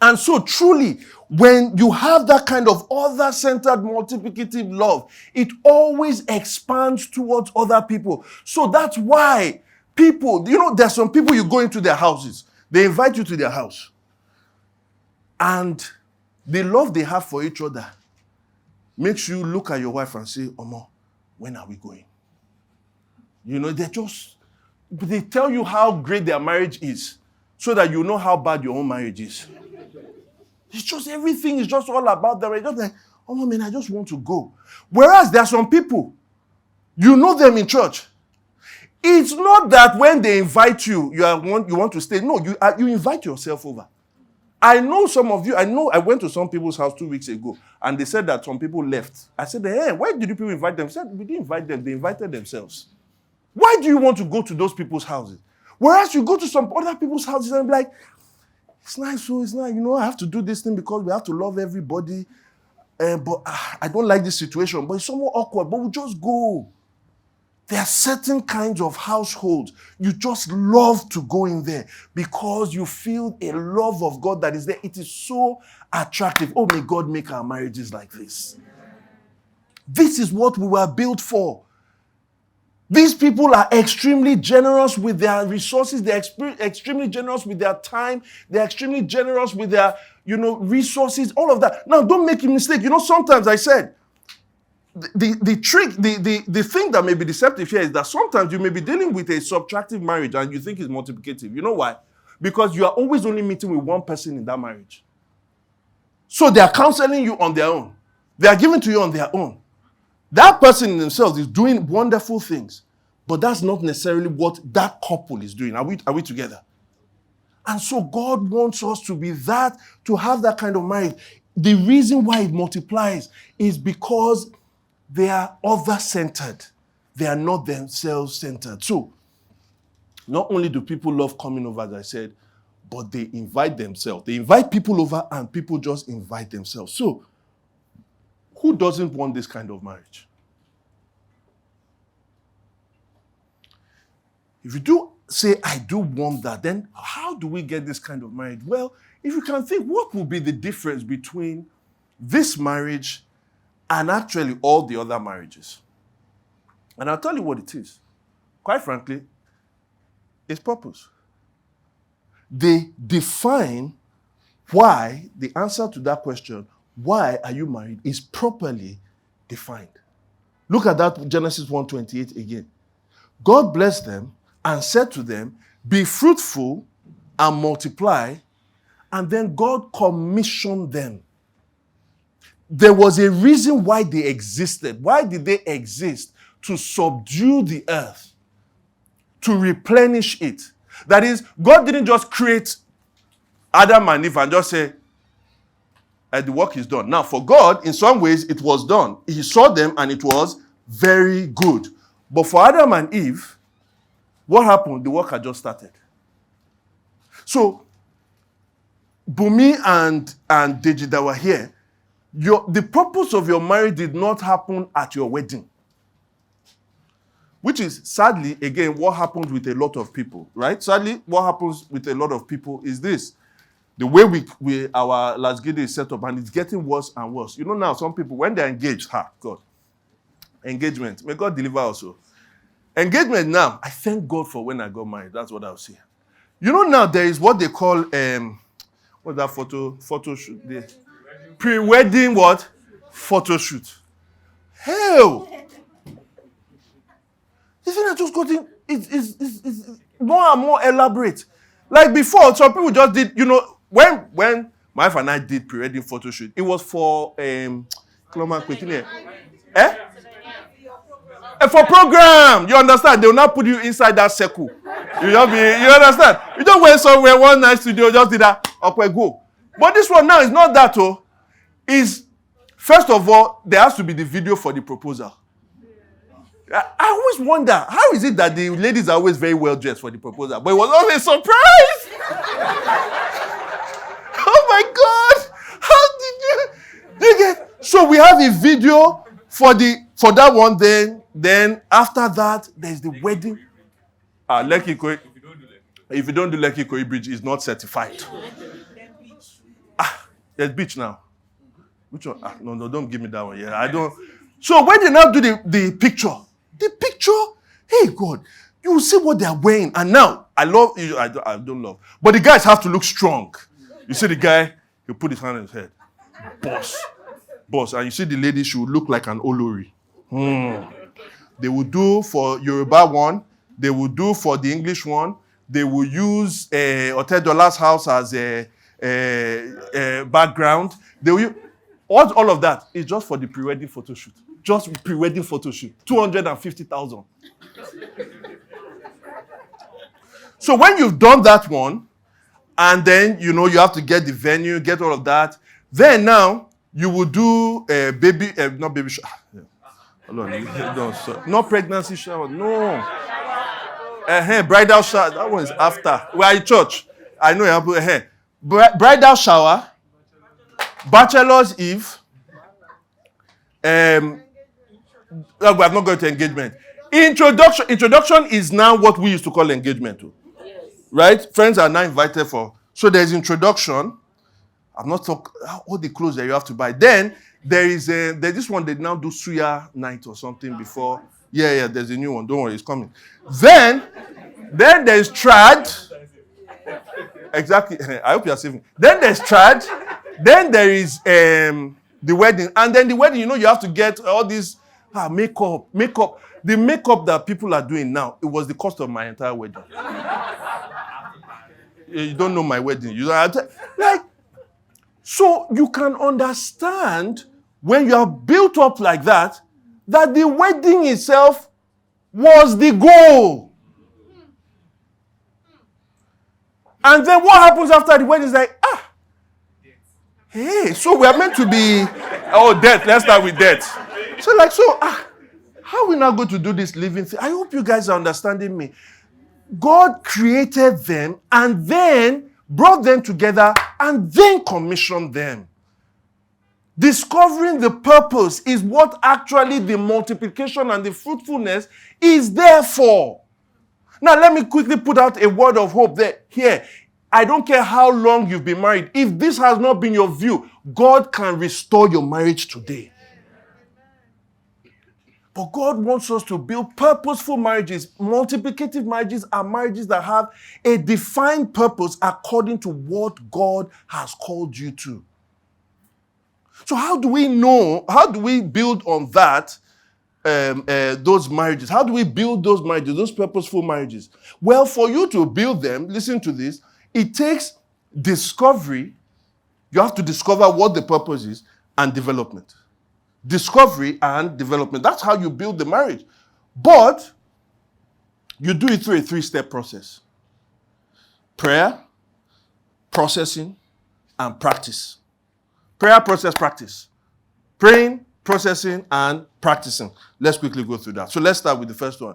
And so truly, when you have that kind of other-centered multiplicative love, it always expands towards other people. So that's why people, there's some people you go into their houses, they invite you to their house, and the love they have for each other makes you look at your wife and say, Omo, when are we going? They tell you how great their marriage is so that you know how bad your own marriage is. It's just everything is just all about them. It's just like, oh man, I just want to go. Whereas there are some people, you know them in church. It's not that when they invite you, you want to stay. No, you invite yourself over. I know some of you, I went to some people's house 2 weeks ago, and they said that some people left. I said, hey, why did you people invite them? They said, we didn't invite them, they invited themselves. Why do you want to go to those people's houses? Whereas you go to some other people's houses and be like, it's nice, so it's nice, I have to do this thing because we have to love everybody. But I don't like this situation, but it's somewhat awkward, but we'll just go. There are certain kinds of households you just love to go in there because you feel a love of God that is there. It is so attractive. Oh, may God make our marriages like this. This is what we were built for. These people are extremely generous with their resources. They're extremely generous with their time. They're extremely generous with their, resources, all of that. Now, don't make a mistake. Sometimes I said, the trick, the thing that may be deceptive here is that sometimes you may be dealing with a subtractive marriage and you think it's multiplicative. You know why? Because you are always only meeting with one person in that marriage. So they are counseling you on their own. They are giving to you on their own. That person in themselves is doing wonderful things, but that's not necessarily what that couple is doing. Are we together? And so God wants us to have that kind of marriage. the reason why it multiplies is because they are other-centered. They are not themselves-centered. So, not only do people love coming over, as I said, but they invite themselves. They invite people over and people just invite themselves. So, who doesn't want this kind of marriage? If you do say, I do want that, then how do we get this kind of marriage? Well, if you can think, what would be the difference between this marriage and actually all the other marriages? And I'll tell you what it is. Quite frankly, it's purpose. They define why, the answer to that question, why are you married, is properly defined. Look at that Genesis 1:28 again. God blessed them and said to them, be fruitful and multiply, and then God commissioned them. There was a reason why they existed. Why did they exist? To subdue the earth, to replenish it. That is, God didn't just create Adam and Eve and just say, the work is done. Now, for God, in some ways, it was done. He saw them and it was very good. But for Adam and Eve, what happened? The work had just started. So, Bumi and Deji that were here, the purpose of your marriage did not happen at your wedding. Which is, sadly, again, what happens with a lot of people, right? Sadly, what happens with a lot of people is this. The way our Las Gide is set up, and it's getting worse and worse. You know now, some people, when they're engaged, God, engagement, may God deliver also. Engagement now, I thank God for when I got married. That's what I'll say. You know now, there is what they call, what's that photo shoot? The pre-wedding what? Photo shoot. Hell! Isn't that just gotten, it's more and more elaborate. Like before, some people just did, you know, when my wife and I did pre-wedding photo shoot, it was for, for program, you understand? They will not put you inside that circle. You understand? You don't went somewhere, one night studio, just did that, okay, go. But this one now is not that, is, first of all, there has to be the video for the proposal. I always wonder, how is it that the ladies are always very well dressed for the proposal, but it was always a surprise? Oh my God! How did you get? So we have a video for that one. Then after that, there's the wedding. Lekki Ikoyi. If you don't do Lekki Ikoyi Bridge, it's not certified. There's beach now. Which one? No, don't give me that one. Yeah, I don't. So when they now do the picture, hey God, you will see what they are wearing. And now, I don't love. But the guys have to look strong. You see the guy, he'll put his hand on his head. Boss. And you see the lady, she will look like an Olori. They will do for Yoruba one. They will do for the English one. They will use Otedola's house as a background. They will use, all of that is just for the pre-wedding photo shoot. Just pre-wedding photo shoot. 250,000. So when you've done that one, and then, you have to get the venue, get all of that, then now, you will do not baby shower. Not pregnancy shower, no. Bridal shower, that one is after. We are in church. I know you have to bridal shower, bachelor's eve, we have not going to engagement. Introduction is now what we used to call engagement. Right? Friends are now invited for. So there's introduction. I'm not talking all the clothes that you have to buy. Then there's this one they now do suya night or something before. Yeah, there's a new one. Don't worry, it's coming. Then there's trad. Exactly. I hope you are saving. Then there's trad. Then there is the wedding. And then the wedding, you have to get all these makeup. The makeup that people are doing now, it was the cost of my entire wedding. You don't know my wedding. So you can understand when you are built up like that the wedding itself was the goal. And then what happens after the wedding is like, Hey, so we are meant to be, death. Let's start with death. How are we now going to do this living thing? I hope you guys are understanding me. God created them and then brought them together and then commissioned them. Discovering the purpose is what actually the multiplication and the fruitfulness is there for. Now, let me quickly put out a word of hope there. Here, I don't care how long you've been married. If this has not been your view, God can restore your marriage today. But God wants us to build purposeful marriages. Multiplicative marriages are marriages that have a defined purpose according to what God has called you to. So how do we know, how do we build on that, those marriages? How do we build those marriages, those purposeful marriages? Well, for you to build them, listen to this, it takes discovery. You have to discover what the purpose is and development. Discovery and development. That's how you build the marriage. But you do it through a 3-step process. Prayer, processing, and practice. Prayer, process, practice. Praying, processing, and practicing. Let's quickly go through that. So let's start with the first one.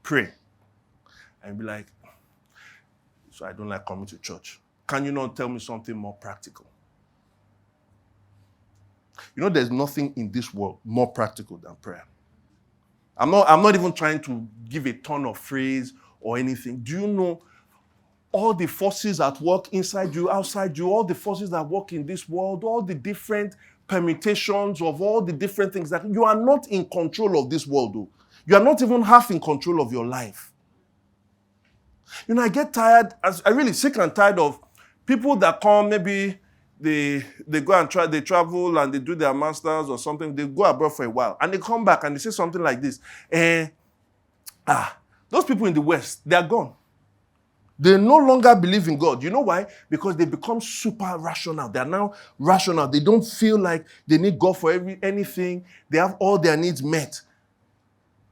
Pray. And be like, so I don't like coming to church. Can you not tell me something more practical? You know, there's nothing in this world more practical than prayer. I'm not even trying to give a ton of phrase or anything. Do you know all the forces at work inside you, outside you, all the forces that work in this world, all the different permutations of all the different things that you are not in control of this world, though. You are not even half in control of your life. You know, I get tired, I'm really sick and tired of people that come, maybe they go and they travel and they do their masters or something, they go abroad for a while, and they come back and they say something like this, those people in the West, they are gone. They no longer believe in God. You know why? Because they become super rational. They are now rational. They don't feel like they need God for anything. They have all their needs met.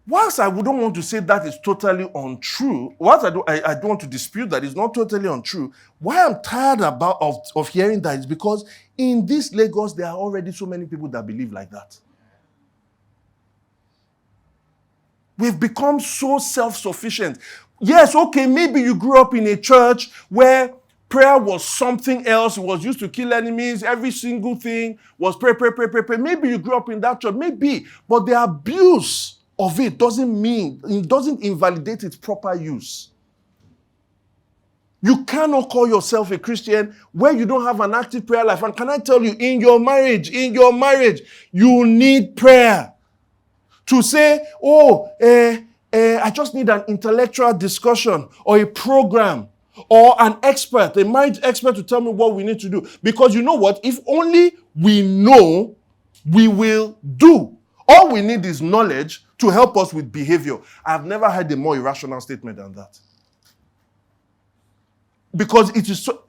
Whilst I wouldn't want to say that is totally untrue, whilst I don't want to dispute that it's not totally untrue, why I'm tired of hearing that is because in this Lagos, there are already so many people that believe like that. We've become so self-sufficient. Yes, okay, maybe you grew up in a church where prayer was something else. It was used to kill enemies. Every single thing was pray, pray, pray, pray, pray. Maybe you grew up in that church. Maybe. But the abuse of it doesn't invalidate its proper use. You cannot call yourself a Christian where you don't have an active prayer life. And can I tell you, in your marriage, you need prayer. To say, I just need an intellectual discussion or a program or an expert, a marriage expert to tell me what we need to do. Because you know what? If only we know, we will do. All we need is knowledge to help us with behavior. I've never heard a more irrational statement than that. Because it is so...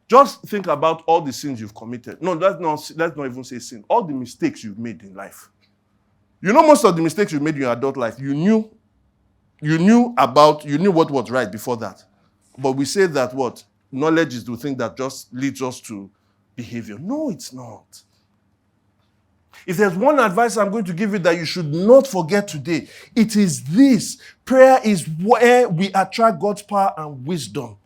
Just think about all the sins you've committed. No, let's not even say sin. All the mistakes you've made in life. You know, most of the mistakes you made in your adult life, you knew what was right before that. But we say that what? Knowledge is the thing that just leads us to behavior. No, it's not. If there's one advice I'm going to give you that you should not forget today, it is this. Prayer is where we attract God's power and wisdom.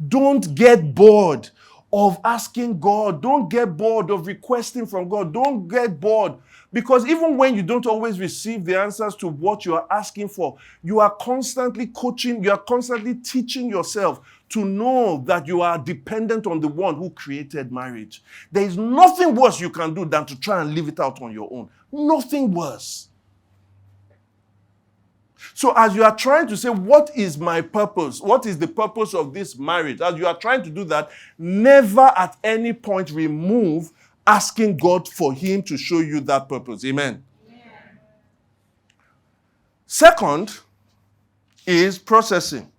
Don't get bored of asking God. Don't get bored of requesting from God. Don't get bored. Because even when you don't always receive the answers to what you are asking for, you are constantly coaching, you are constantly teaching yourself to know that you are dependent on the one who created marriage. There is nothing worse you can do than to try and live it out on your own. Nothing worse. So as you are trying to say, what is my purpose? What is the purpose of this marriage? As you are trying to do that, never at any point remove asking God for him to show you that purpose. Amen. Yeah. Second is processing.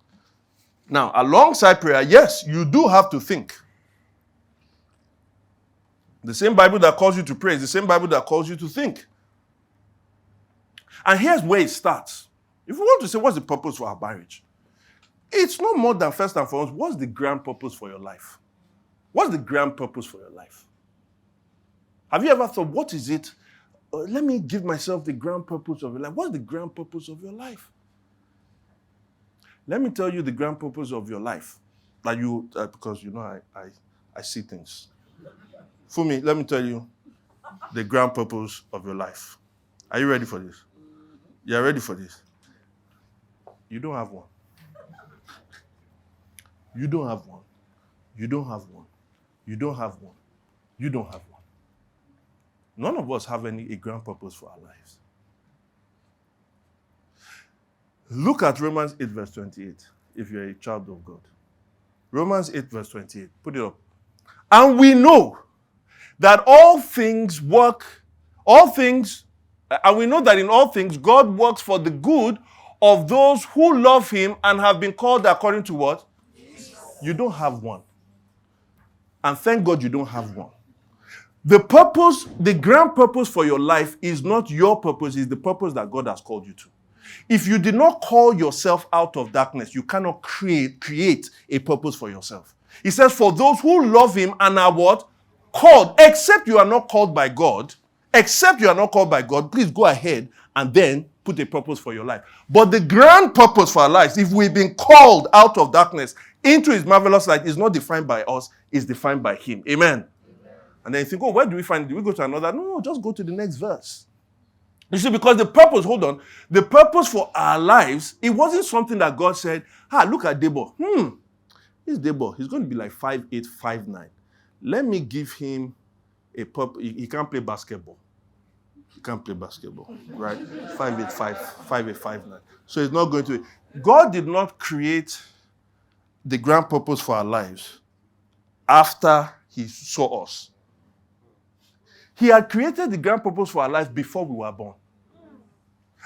Now, alongside prayer, yes, you do have to think. The same Bible that calls you to pray is the same Bible that calls you to think. And here's where it starts. If we want to say, what's the purpose for our marriage? It's no more than first and foremost, what's the grand purpose for your life? What's the grand purpose for your life? Have you ever thought, what is it? Let me give myself the grand purpose of your life. What's the grand purpose of your life? Let me tell you the grand purpose of your life. That you, because you know I see things. Fumi, let me tell you the grand purpose of your life. Are you ready for this? You are ready for this? You don't have one. You don't have one. You don't have one. You don't have one. You don't have one. None of us have a grand purpose for our lives. Look at Romans 8 verse 28, if you're a child of God. Romans 8 verse 28. Put it up. And we know that and we know that in all things, God works for the good of those who love him and have been called according to what? Jesus. You don't have one. And thank God you don't have one. The grand purpose for your life is not your purpose, it's the purpose that God has called you to. If you did not call yourself out of darkness, you cannot create a purpose for yourself. He says, for those who love him and are what? Called. Except you are not called by God, please go ahead and then put a purpose for your life. But the grand purpose for our lives, if we've been called out of darkness into his marvelous light, is not defined by us, it's defined by him. Amen. And then you think, where do we find it? Do we go to another? No, just go to the next verse. You see, because the purpose for our lives, it wasn't something that God said, look at Debo. This Debo, he's going to be like 5'8", 5'9". Let me give him a purpose. He can't play basketball. Right? 5'8", 5'9". So he's not going to. God did not create the grand purpose for our lives after he saw us. He had created the grand purpose for our life before we were born.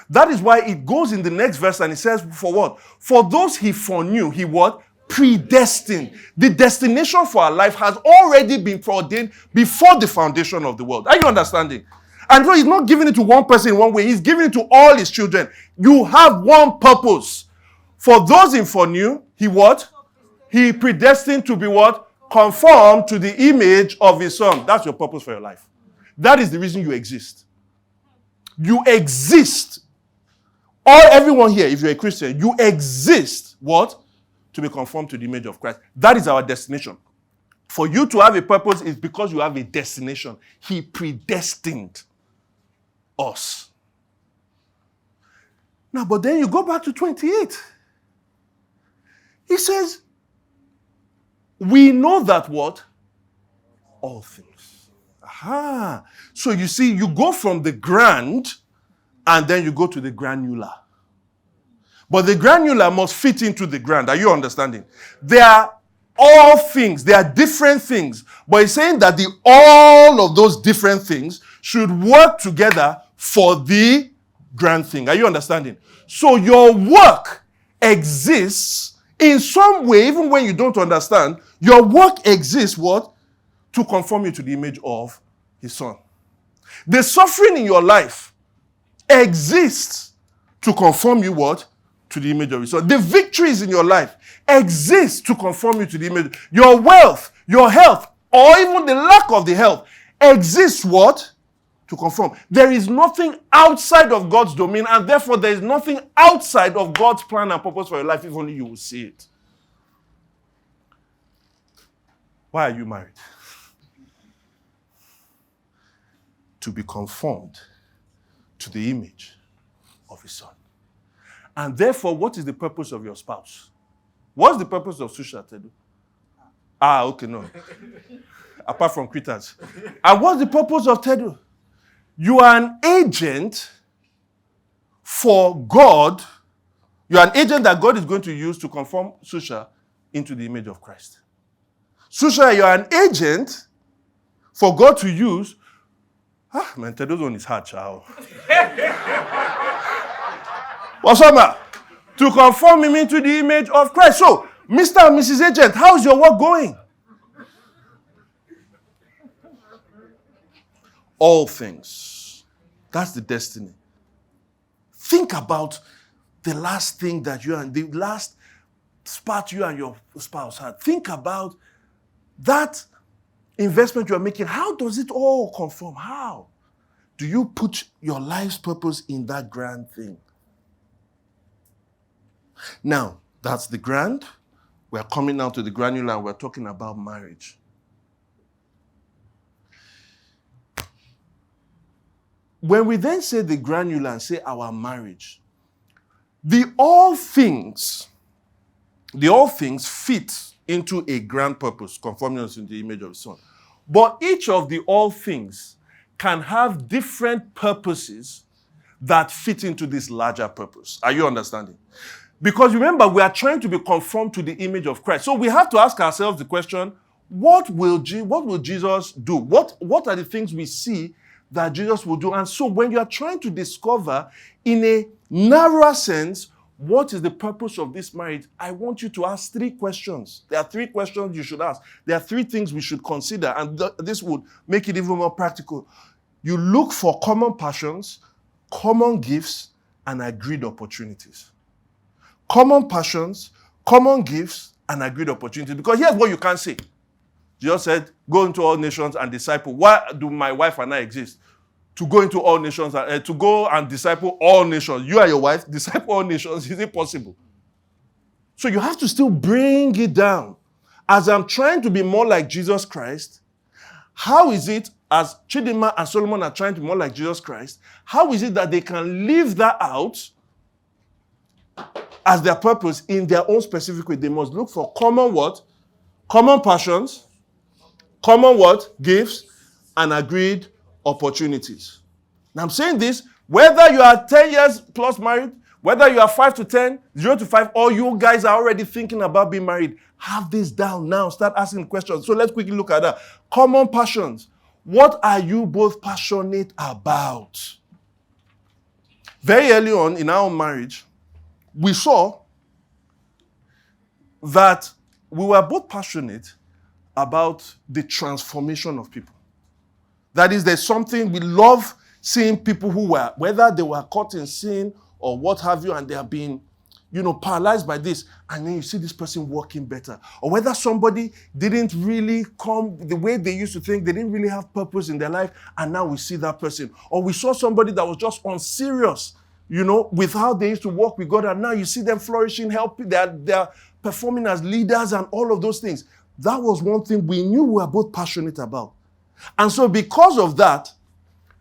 That is why it goes in the next verse and it says, for what? For those he foreknew, he what? Predestined. The destination for our life has already been preordained before the foundation of the world. Are you understanding? And so he's not giving it to one person in one way. He's giving it to all his children. You have one purpose. For those he foreknew, he what? He predestined to be what? Conformed to the image of his son. That's your purpose for your life. That is the reason you exist. You exist. Everyone here, if you're a Christian, you exist, what? To be conformed to the image of Christ. That is our destination. For you to have a purpose is because you have a destination. He predestined us. Now, but then you go back to 28. He says, we know that what? All things. So you see, you go from the grand and then you go to the granular. But the granular must fit into the grand. Are you understanding? They are all things. They are different things. But he's saying that all of those different things should work together for the grand thing. Are you understanding? So your work exists in some way, even when you don't understand. Your work exists, what? To conform you to the image of his son. The suffering in your life exists to conform you what? To the image of his son. The victories in your life exist to conform you to the image. Your wealth, your health, or even the lack of the health exists what? To conform. There is nothing outside of God's domain, and therefore there is nothing outside of God's plan and purpose for your life if only you will see it. Why are you married? To be conformed to the image of his son. And therefore, what is the purpose of your spouse? What's the purpose of Susha Tedu? Okay, no. Apart from critters. And what's the purpose of Tedu? You are an agent for God. You are an agent that God is going to use to conform Susha into the image of Christ. Susha, you are an agent for God to use. Man, Tedo's one is hard, child. What's up, man? To conform him into the image of Christ. So, Mr. and Mrs. Agent, how's your work going? All things. That's the destiny. Think about the last thing that you are, the last spat you and your spouse had. Think about that investment you are making. How does it all conform? How do you put your life's purpose in that grand thing? Now, that's the grand. We're coming now to the granular, and we're talking about marriage. When we then say the granular and say our marriage, the all things fit into a grand purpose, conforming us in the image of the Son. But each of the all things can have different purposes that fit into this larger purpose. Are you understanding? Because remember, we are trying to be conformed to the image of Christ. So we have to ask ourselves the question, what will Jesus do? What are the things we see that Jesus will do? And so when you are trying to discover in a narrower sense, what is the purpose of this marriage, I want you to ask 3 questions. There are 3 questions you should ask. There are 3 things we should consider, and this would make it even more practical. You look for common passions, common gifts, and agreed opportunities. Common passions, common gifts, and agreed opportunities. Because here's what you can't say. Jesus said, go into all nations and disciple. Why do my wife and I exist? To go into all nations, to go and disciple all nations. You and your wife, disciple all nations. Is it possible? So you have to still bring it down. As I'm trying to be more like Jesus Christ, how is it, as Chidinma and Solomon are trying to be more like Jesus Christ, how is it that they can live that out as their purpose in their own specific way? They must look for common what? Common passions, common what? Gifts, and agreed opportunities. Now I'm saying this, whether you are 10 years plus married, whether you are 5 to 10, 0 to 5, or you guys are already thinking about being married, have this down now. Start asking questions. So let's quickly look at that. Common passions. What are you both passionate about? Very early on in our marriage, we saw that we were both passionate about the transformation of people. That is, there's something, we love seeing people who were, whether they were caught in sin or what have you, and they have been, paralyzed by this, and then you see this person walking better. Or whether somebody didn't really come the way they used to think, they didn't really have purpose in their life, and now we see that person. Or we saw somebody that was just unserious, with how they used to walk with God, and now you see them flourishing, helping, they're performing as leaders and all of those things. That was one thing we knew we were both passionate about. And so because of that,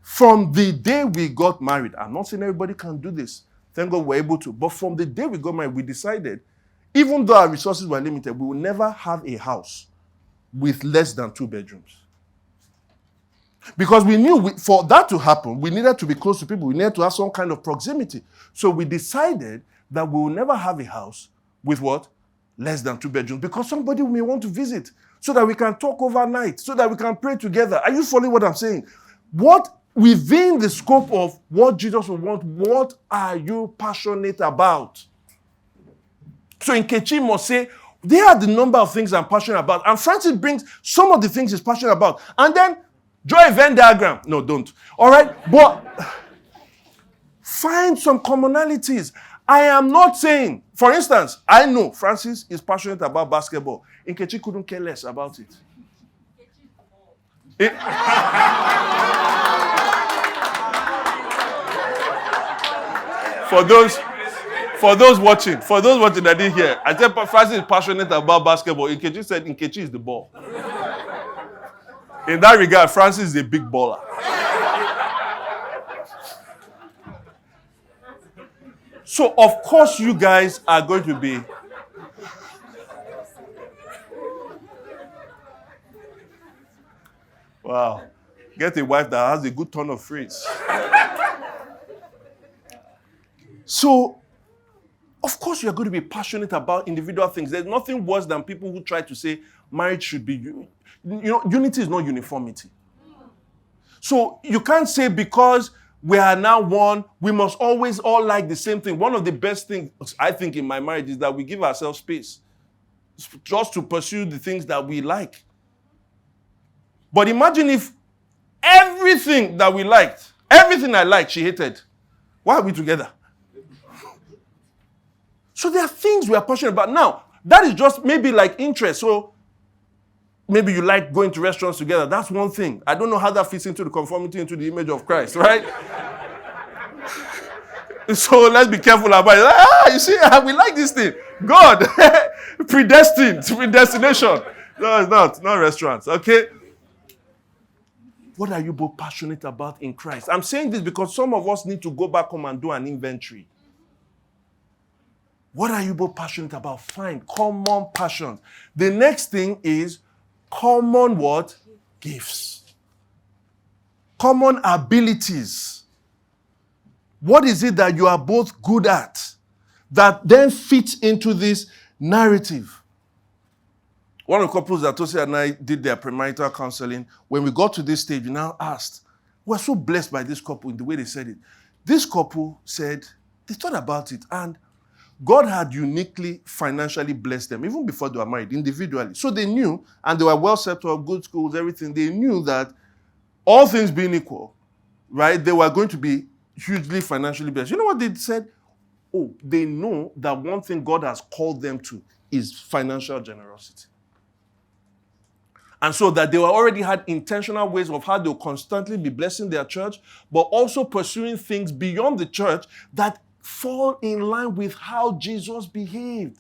from the day we got married, I'm not saying everybody can do this, thank God we're able to, but from the day we got married, we decided, even though our resources were limited, we will never have a house with less than 2 bedrooms. Because we knew for that to happen, we needed to be close to people. We needed to have some kind of proximity. So we decided that we will never have a house with what? Less than 2 bedrooms. Because somebody may want to visit, so that we can talk overnight, so that we can pray together. Are you following what I'm saying? What, within the scope of what Jesus would want, what are you passionate about? So Nkechi must say, there are the number of things I'm passionate about. And Francis brings some of the things he's passionate about. And then draw a Venn diagram. No, don't. All right? But find some commonalities. I am not saying, for instance, I know Francis is passionate about basketball. Nkechi couldn't care less about it. For those watching that didn't hear, I said Francis is passionate about basketball. Nkechi said Nkechi is the ball. In that regard, Francis is a big baller. So, of course, you guys are going to be... Wow. Get a wife that has a good turn of phrase. So, of course, you're going to be passionate about individual things. There's nothing worse than people who try to say marriage should be... unity is not uniformity. So, you can't say because we are now one, we must always all like the same thing. One of the best things, I think, in my marriage is that we give ourselves space just to pursue the things that we like. But imagine if everything that we liked, everything I liked, she hated. Why are we together? So there are things we are passionate about. Now, That is just maybe like interest. So maybe you like going to restaurants together. That's one thing. I don't know how that fits into the conformity into the image of Christ, right? So let's be careful about it. You see, we like this thing. God, predestination. No, it's not restaurants, okay? What are you both passionate about in Christ? I'm saying this because some of us need to go back home and do an inventory. What are you both passionate about? Find common passions. The next thing is common what? Gifts. Common abilities. What is it that you are both good at that then fits into this narrative? One of the couples that Tosi and I did their premarital counseling, when we got to this stage, we now asked, we're so blessed by this couple in the way they said it. This couple said, they thought about it, and God had uniquely financially blessed them, even before they were married, individually. So they knew, and they were well set up, good schools, everything. They knew that all things being equal, right, they were going to be hugely financially blessed. You know what they said? Oh, they know that one thing God has called them to is financial generosity. And so that they already had intentional ways of how they'll constantly be blessing their church, but also pursuing things beyond the church that fall in line with how Jesus behaved.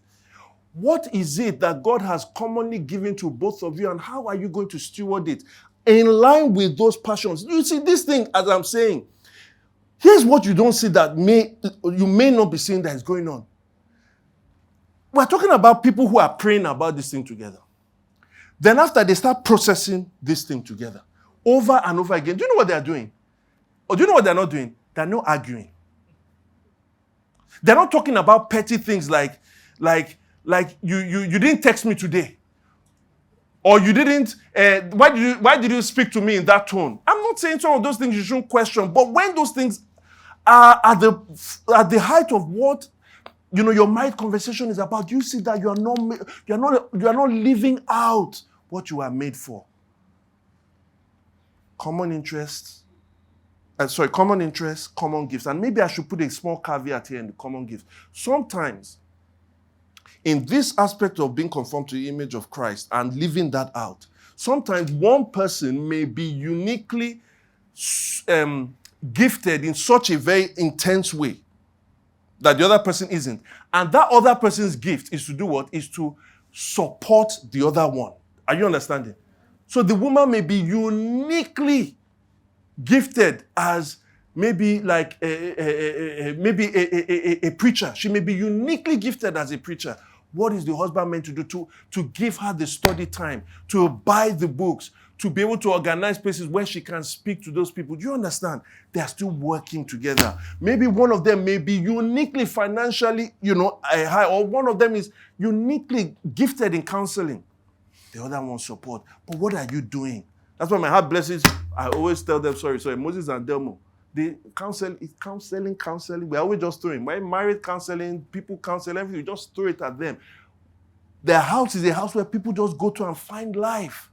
What is it that God has commonly given to both of you, and how are you going to steward it in line with those passions? You see, this thing, as I'm saying, here's what you don't see that you may not be seeing that is going on. We're talking about people who are praying about this thing together. Then after, they start processing this thing together over and over again. Do you know what they're doing? Or do you know what they're not doing? They're not arguing. They're not talking about petty things like you didn't text me today. Or you didn't, why did you speak to me in that tone? I'm not saying some of those things you shouldn't question, but when those things are at the height of what your married conversation is about, you see that you are not living out what you are made for. Common interests, common gifts. And maybe I should put a small caveat here in the common gifts. Sometimes, in this aspect of being conformed to the image of Christ and living that out, sometimes one person may be uniquely gifted in such a very intense way that the other person isn't. And that other person's gift is to do what? Is to support the other one. Are you understanding? So the woman may be uniquely gifted as maybe like a preacher. She may be uniquely gifted as a preacher. What is the husband meant to do? To give her the study time, to buy the books, to be able to organize places where she can speak to those people. Do you understand? They are still working together. Maybe one of them may be uniquely financially, high, or one of them is uniquely gifted in counseling. The other one support. But what are you doing? That's why my heart blesses. I always tell them, sorry, Moses and Delmo. They counseling. We always just throw it. My married counseling, people counsel, everything, we just throw it at them. Their house is a house where people just go to and find life.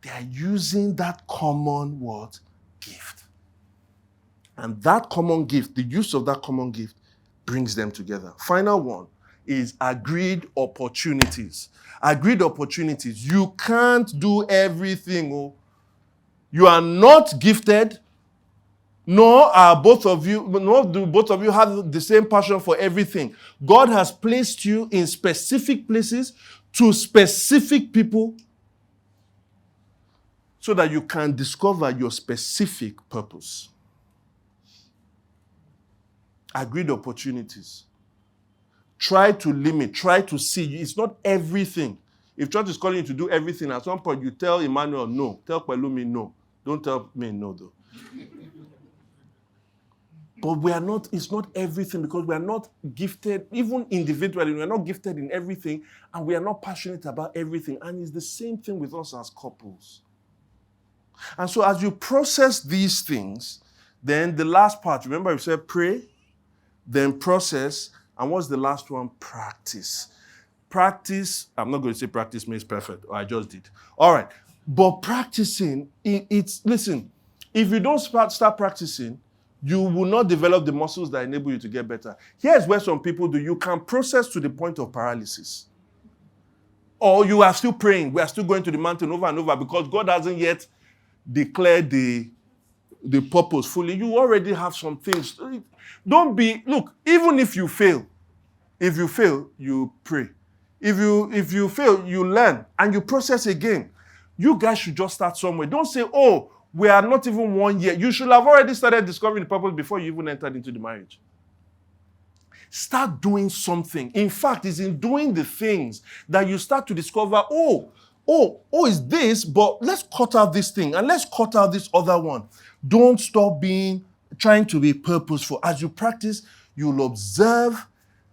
They are using that common gift. And that common gift, the use of that common gift, brings them together. Final one is agreed opportunities. Agreed opportunities. You can't do everything. You are not gifted, nor do both of you have the same passion for everything. God has placed you in specific places to specific people so that you can discover your specific purpose. Agreed opportunities. Try to limit, try to see. It's not everything. If church is calling you to do everything, at some point you tell Emmanuel no. Tell Pelumi no. Don't tell me no, though. But it's not everything, because we are not gifted, even individually, we are not gifted in everything, and we are not passionate about everything. And it's the same thing with us as couples. And so as you process these things, then the last part, remember we said pray, then process, and what's the last one? Practice. Practice, I'm not going to say practice makes perfect, or I just did. All right. But practicing, listen, if you don't start practicing, you will not develop the muscles that enable you to get better. Here's where some people do. You can process to the point of paralysis. Or you are still praying. We are still going to the mountain over and over because God hasn't yet declared the purpose fully. You already have some things. Look, even if you fail, you pray. If you fail, you learn and you process again. You guys should just start somewhere. Don't say, oh, we are not even 1 year. You should have already started discovering the purpose before you even entered into the marriage. Start doing something. In fact, it's in doing the things that you start to discover, it's this, but let's cut out this thing and let's cut out this other one. Don't stop trying to be purposeful. As you practice, you'll observe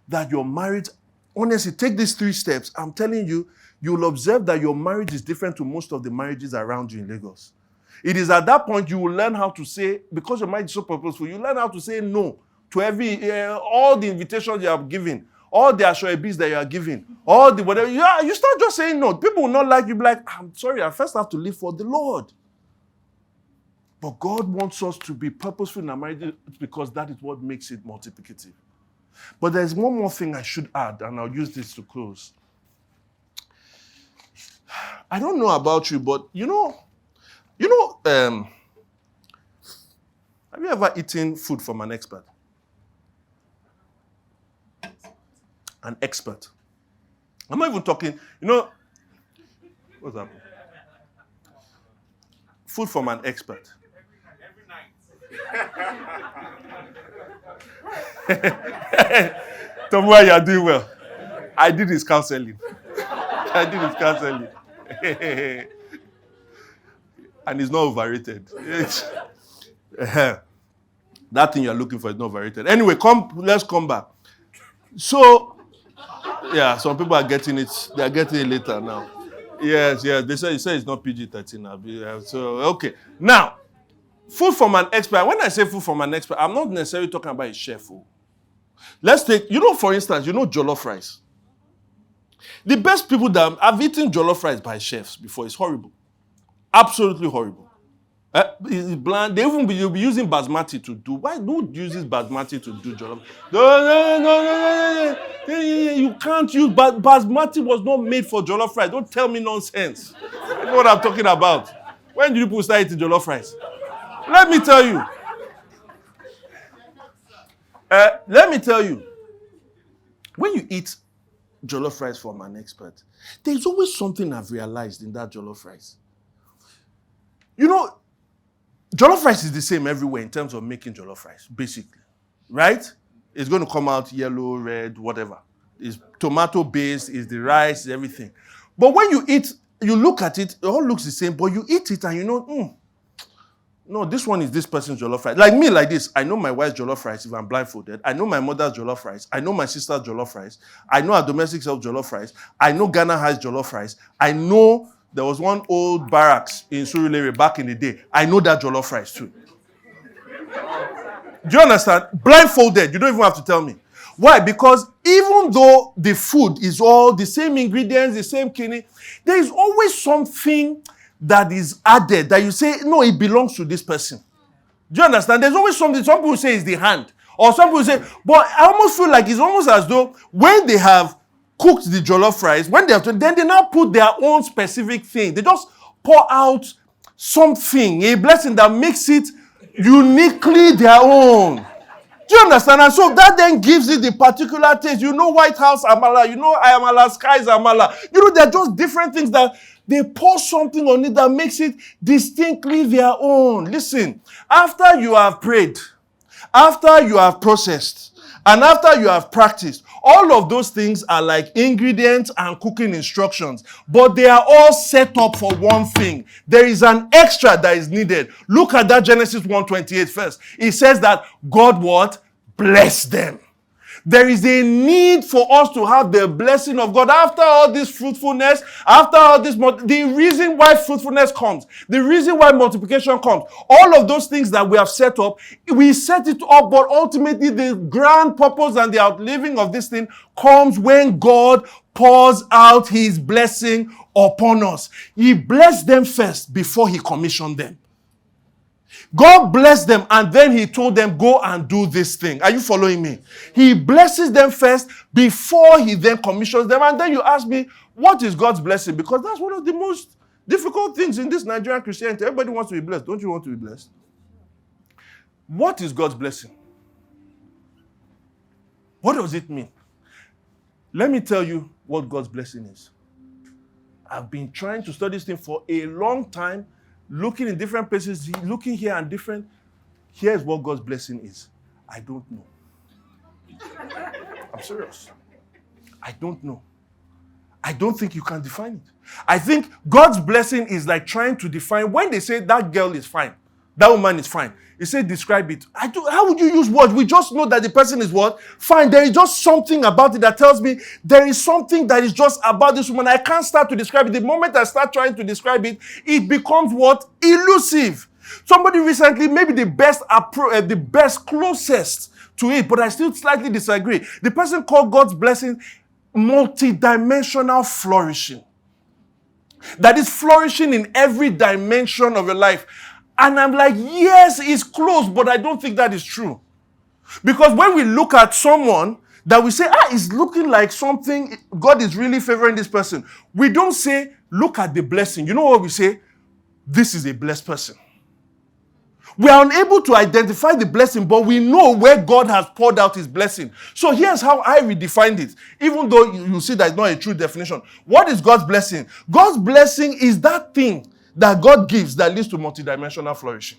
that your marriage, honestly, take these 3 steps. I'm telling you, you'll observe that your marriage is different to most of the marriages around you in Lagos. It is at that point you will learn how to say, because your marriage is so purposeful, you learn how to say no to all the invitations you have given, all the assurances that you are giving, all the whatever. Yeah, you start just saying no. People will not like you. Be like, I'm sorry, I first have to live for the Lord. But God wants us to be purposeful in our marriage because that is what makes it multiplicative. But there's one more thing I should add, and I'll use this to close. I don't know about you, but have you ever eaten food from an expert? An expert. I'm not even talking, what's that? Food from an expert. Tomorrow you are doing well. I did his counseling. And it's not overrated. That thing you're looking for is not overrated. Anyway, let's come back. So, yeah, some people are getting it. They are getting it later now. Yes. They say it's not PG-13 now. So, okay. Now, food from an expert. When I say food from an expert, I'm not necessarily talking about a chef. Let's take, for instance, jollof rice. The best people that I've eaten jollof rice by chefs before is horrible. Absolutely horrible. It's bland. You'll be using basmati to do. Why who uses basmati to do jollof? No. You can't use basmati. Was not made for jollof rice. Don't tell me nonsense. You know what I'm talking about. When do people start eating jollof rice? Let me tell you. When you eat jollof rice from an expert, there's always something I've realized in that jollof rice. Jollof rice is the same everywhere in terms of making jollof rice, basically. Right? It's going to come out yellow, red, whatever. It's tomato-based, it's the rice, everything. But when you eat, you look at it, it all looks the same, but you eat it and no, this one is this person's jollof rice. Like me, like this, I know my wife's jollof rice if I'm blindfolded. I know my mother's jollof rice. I know my sister's jollof rice. I know our domestic self jollof rice. I know Ghana has jollof rice. I know there was one old barracks in Surulere back in the day. I know that jollof rice too. Do you understand? Blindfolded, you don't even have to tell me. Why? Because even though the food is all the same ingredients, the same kidney, there is always something that is added that you say, no, it belongs to this person. Do you understand? There's always something. Some people say it's the hand. Or some people say, but I almost feel like it's almost as though when they have cooked the jollof rice, then they now put their own specific thing. They just pour out something, a blessing that makes it uniquely their own. Do you understand? And so that then gives it the particular taste. White House amala, amala, skies amala. They're just different things that they pour something on it that makes it distinctly their own. Listen, after you have prayed, after you have processed, and after you have practiced, all of those things are like ingredients and cooking instructions, but they are all set up for one thing. There is an extra that is needed. Look at that Genesis 1:28 first. It says that God what? Bless them. There is a need for us to have the blessing of God. After all this fruitfulness, after all this, the reason why fruitfulness comes, the reason why multiplication comes, all of those things that we have set up, we set it up, but ultimately the grand purpose and the outliving of this thing comes when God pours out his blessing upon us. He blessed them first before he commissioned them. God blessed them and then he told them, go and do this thing. Are you following me? He blesses them first before he then commissions them. And then you ask me, what is God's blessing? Because that's one of the most difficult things in this Nigerian Christianity. Everybody wants to be blessed. Don't you want to be blessed? What is God's blessing? What does it mean? Let me tell you what God's blessing is. I've been trying to study this thing for a long time, looking in different places, looking here and different. Here's what God's blessing is. I don't know. I'm serious. I don't know. I don't think you can define it. I think God's blessing is like trying to define, when they say that girl is fine, that woman is fine, they say describe it. How would you use words? We just know that the person is what? Fine. There is just something about it that tells me there is something that is just about this woman. I can't start to describe it. The moment I start trying to describe it, it becomes what? Elusive. Somebody recently, maybe the best, closest to it, but I still slightly disagree. The person called God's blessing multidimensional flourishing. That is flourishing in every dimension of your life. And I'm like, yes, it's close, but I don't think that is true. Because when we look at someone that we say, it's looking like something, God is really favoring this person. We don't say, look at the blessing. You know what we say? This is a blessed person. We are unable to identify the blessing, but we know where God has poured out his blessing. So here's how I redefined it. Even though you see that it's not a true definition. What is God's blessing? God's blessing is that thing that God gives that leads to multidimensional flourishing.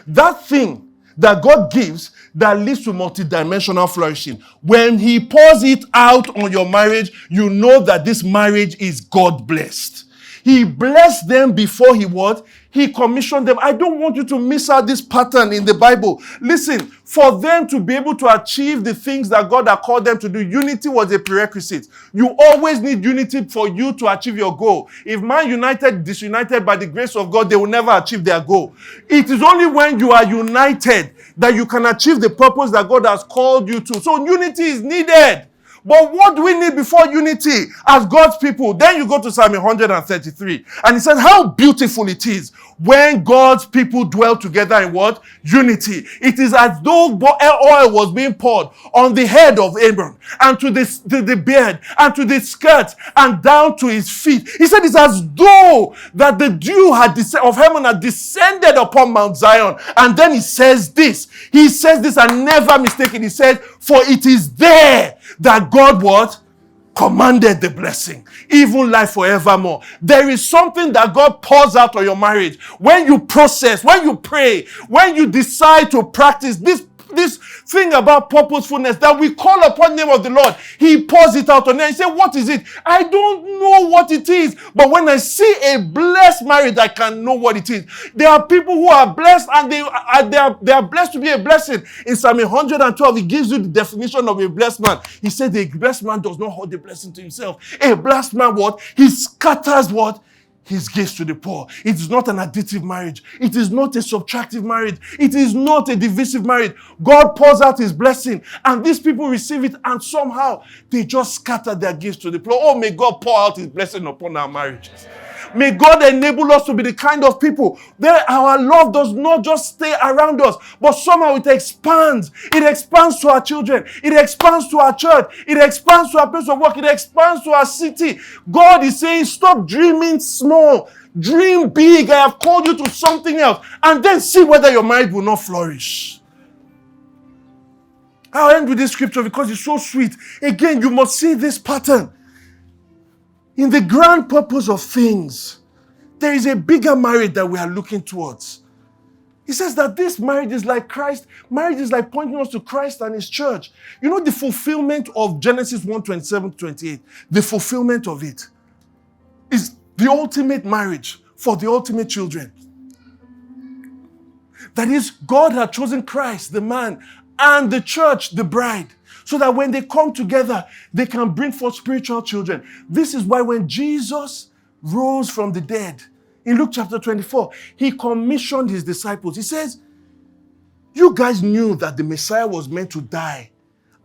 That thing that God gives that leads to multidimensional flourishing. When he pours it out on your marriage, you know that this marriage is God blessed. He blessed them before he what? He commissioned them. I don't want you to miss out this pattern in the Bible. Listen, for them to be able to achieve the things that God had called them to do, unity was a prerequisite. You always need unity for you to achieve your goal. If man united, disunited by the grace of God, they will never achieve their goal. It is only when you are united that you can achieve the purpose that God has called you to. So unity is needed. But what do we need before unity as God's people? Then you go to Psalm 133. And it says how beautiful it is when God's people dwell together in what? Unity. It is as though oil was being poured on the head of Aaron and to the beard and to the skirt and down to his feet. He said it's as though that the dew of heaven had descended upon Mount Zion. And then he says this. He says this and never mistaken. He said, for it is there that God what? Commanded the blessing, even life forevermore. There is something that God pours out on your marriage. When you process, when you pray, when you decide to practice this thing about purposefulness that we call upon the name of the Lord, he pours it out on them. He said, what is it? I don't know what it is. But when I see a blessed marriage, I can know what it is. There are people who are blessed and they are blessed to be a blessing. In Psalm 112, he gives you the definition of a blessed man. He said, a blessed man does not hold the blessing to himself. A blessed man, what? He scatters what? His gifts to the poor. It is not an additive marriage. It is not a subtractive marriage. It is not a divisive marriage. God pours out his blessing and these people receive it and somehow they just scatter their gifts to the poor. Oh, may God pour out his blessing upon our marriages. May God enable us to be the kind of people that our love does not just stay around us, but somehow it expands. It expands to our children. It expands to our church. It expands to our place of work. It expands to our city. God is saying, stop dreaming small. Dream big. I have called you to something else. And then see whether your marriage will not flourish. I'll end with this scripture because it's so sweet. Again, you must see this pattern. In the grand purpose of things, there is a bigger marriage that we are looking towards. He says that this marriage is like Christ. Marriage is like pointing us to Christ and his church. You know the fulfillment of Genesis 1:27-28, the fulfillment of it is the ultimate marriage for the ultimate children. That is, God had chosen Christ, the man, and the church, the bride, so that when they come together, they can bring forth spiritual children. This is why when Jesus rose from the dead, in Luke chapter 24, he commissioned his disciples. He says, you guys knew that the Messiah was meant to die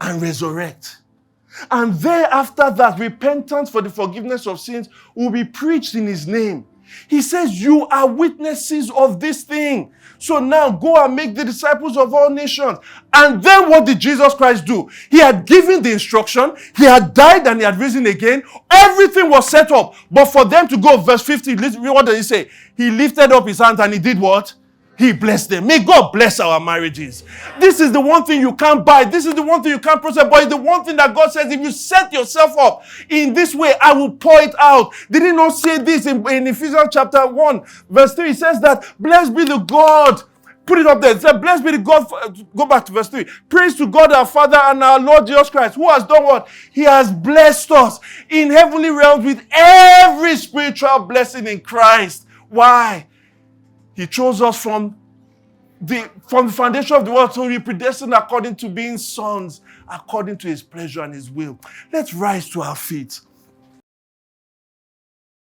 and resurrect. And thereafter that, repentance for the forgiveness of sins will be preached in his name. He says, you are witnesses of this thing. So now go and make the disciples of all nations. And then what did Jesus Christ do? He had given the instruction. He had died and he had risen again. Everything was set up. But for them to go, verse 50, what does he say? He lifted up his hands and he did what? He blessed them. May God bless our marriages. This is the one thing you can't buy. This is the one thing you can't process. But it's the one thing that God says, if you set yourself up in this way, I will pour it out. Did he not say this in Ephesians chapter 1, verse 3? He says that, blessed be the God. Put it up there. It said, blessed be the God. Go back to verse 3. Praise to God our Father and our Lord Jesus Christ, who has done what? He has blessed us in heavenly realms with every spiritual blessing in Christ. Why? He chose us from the foundation of the world to be predestined according to being sons, according to his pleasure and his will. Let's rise to our feet.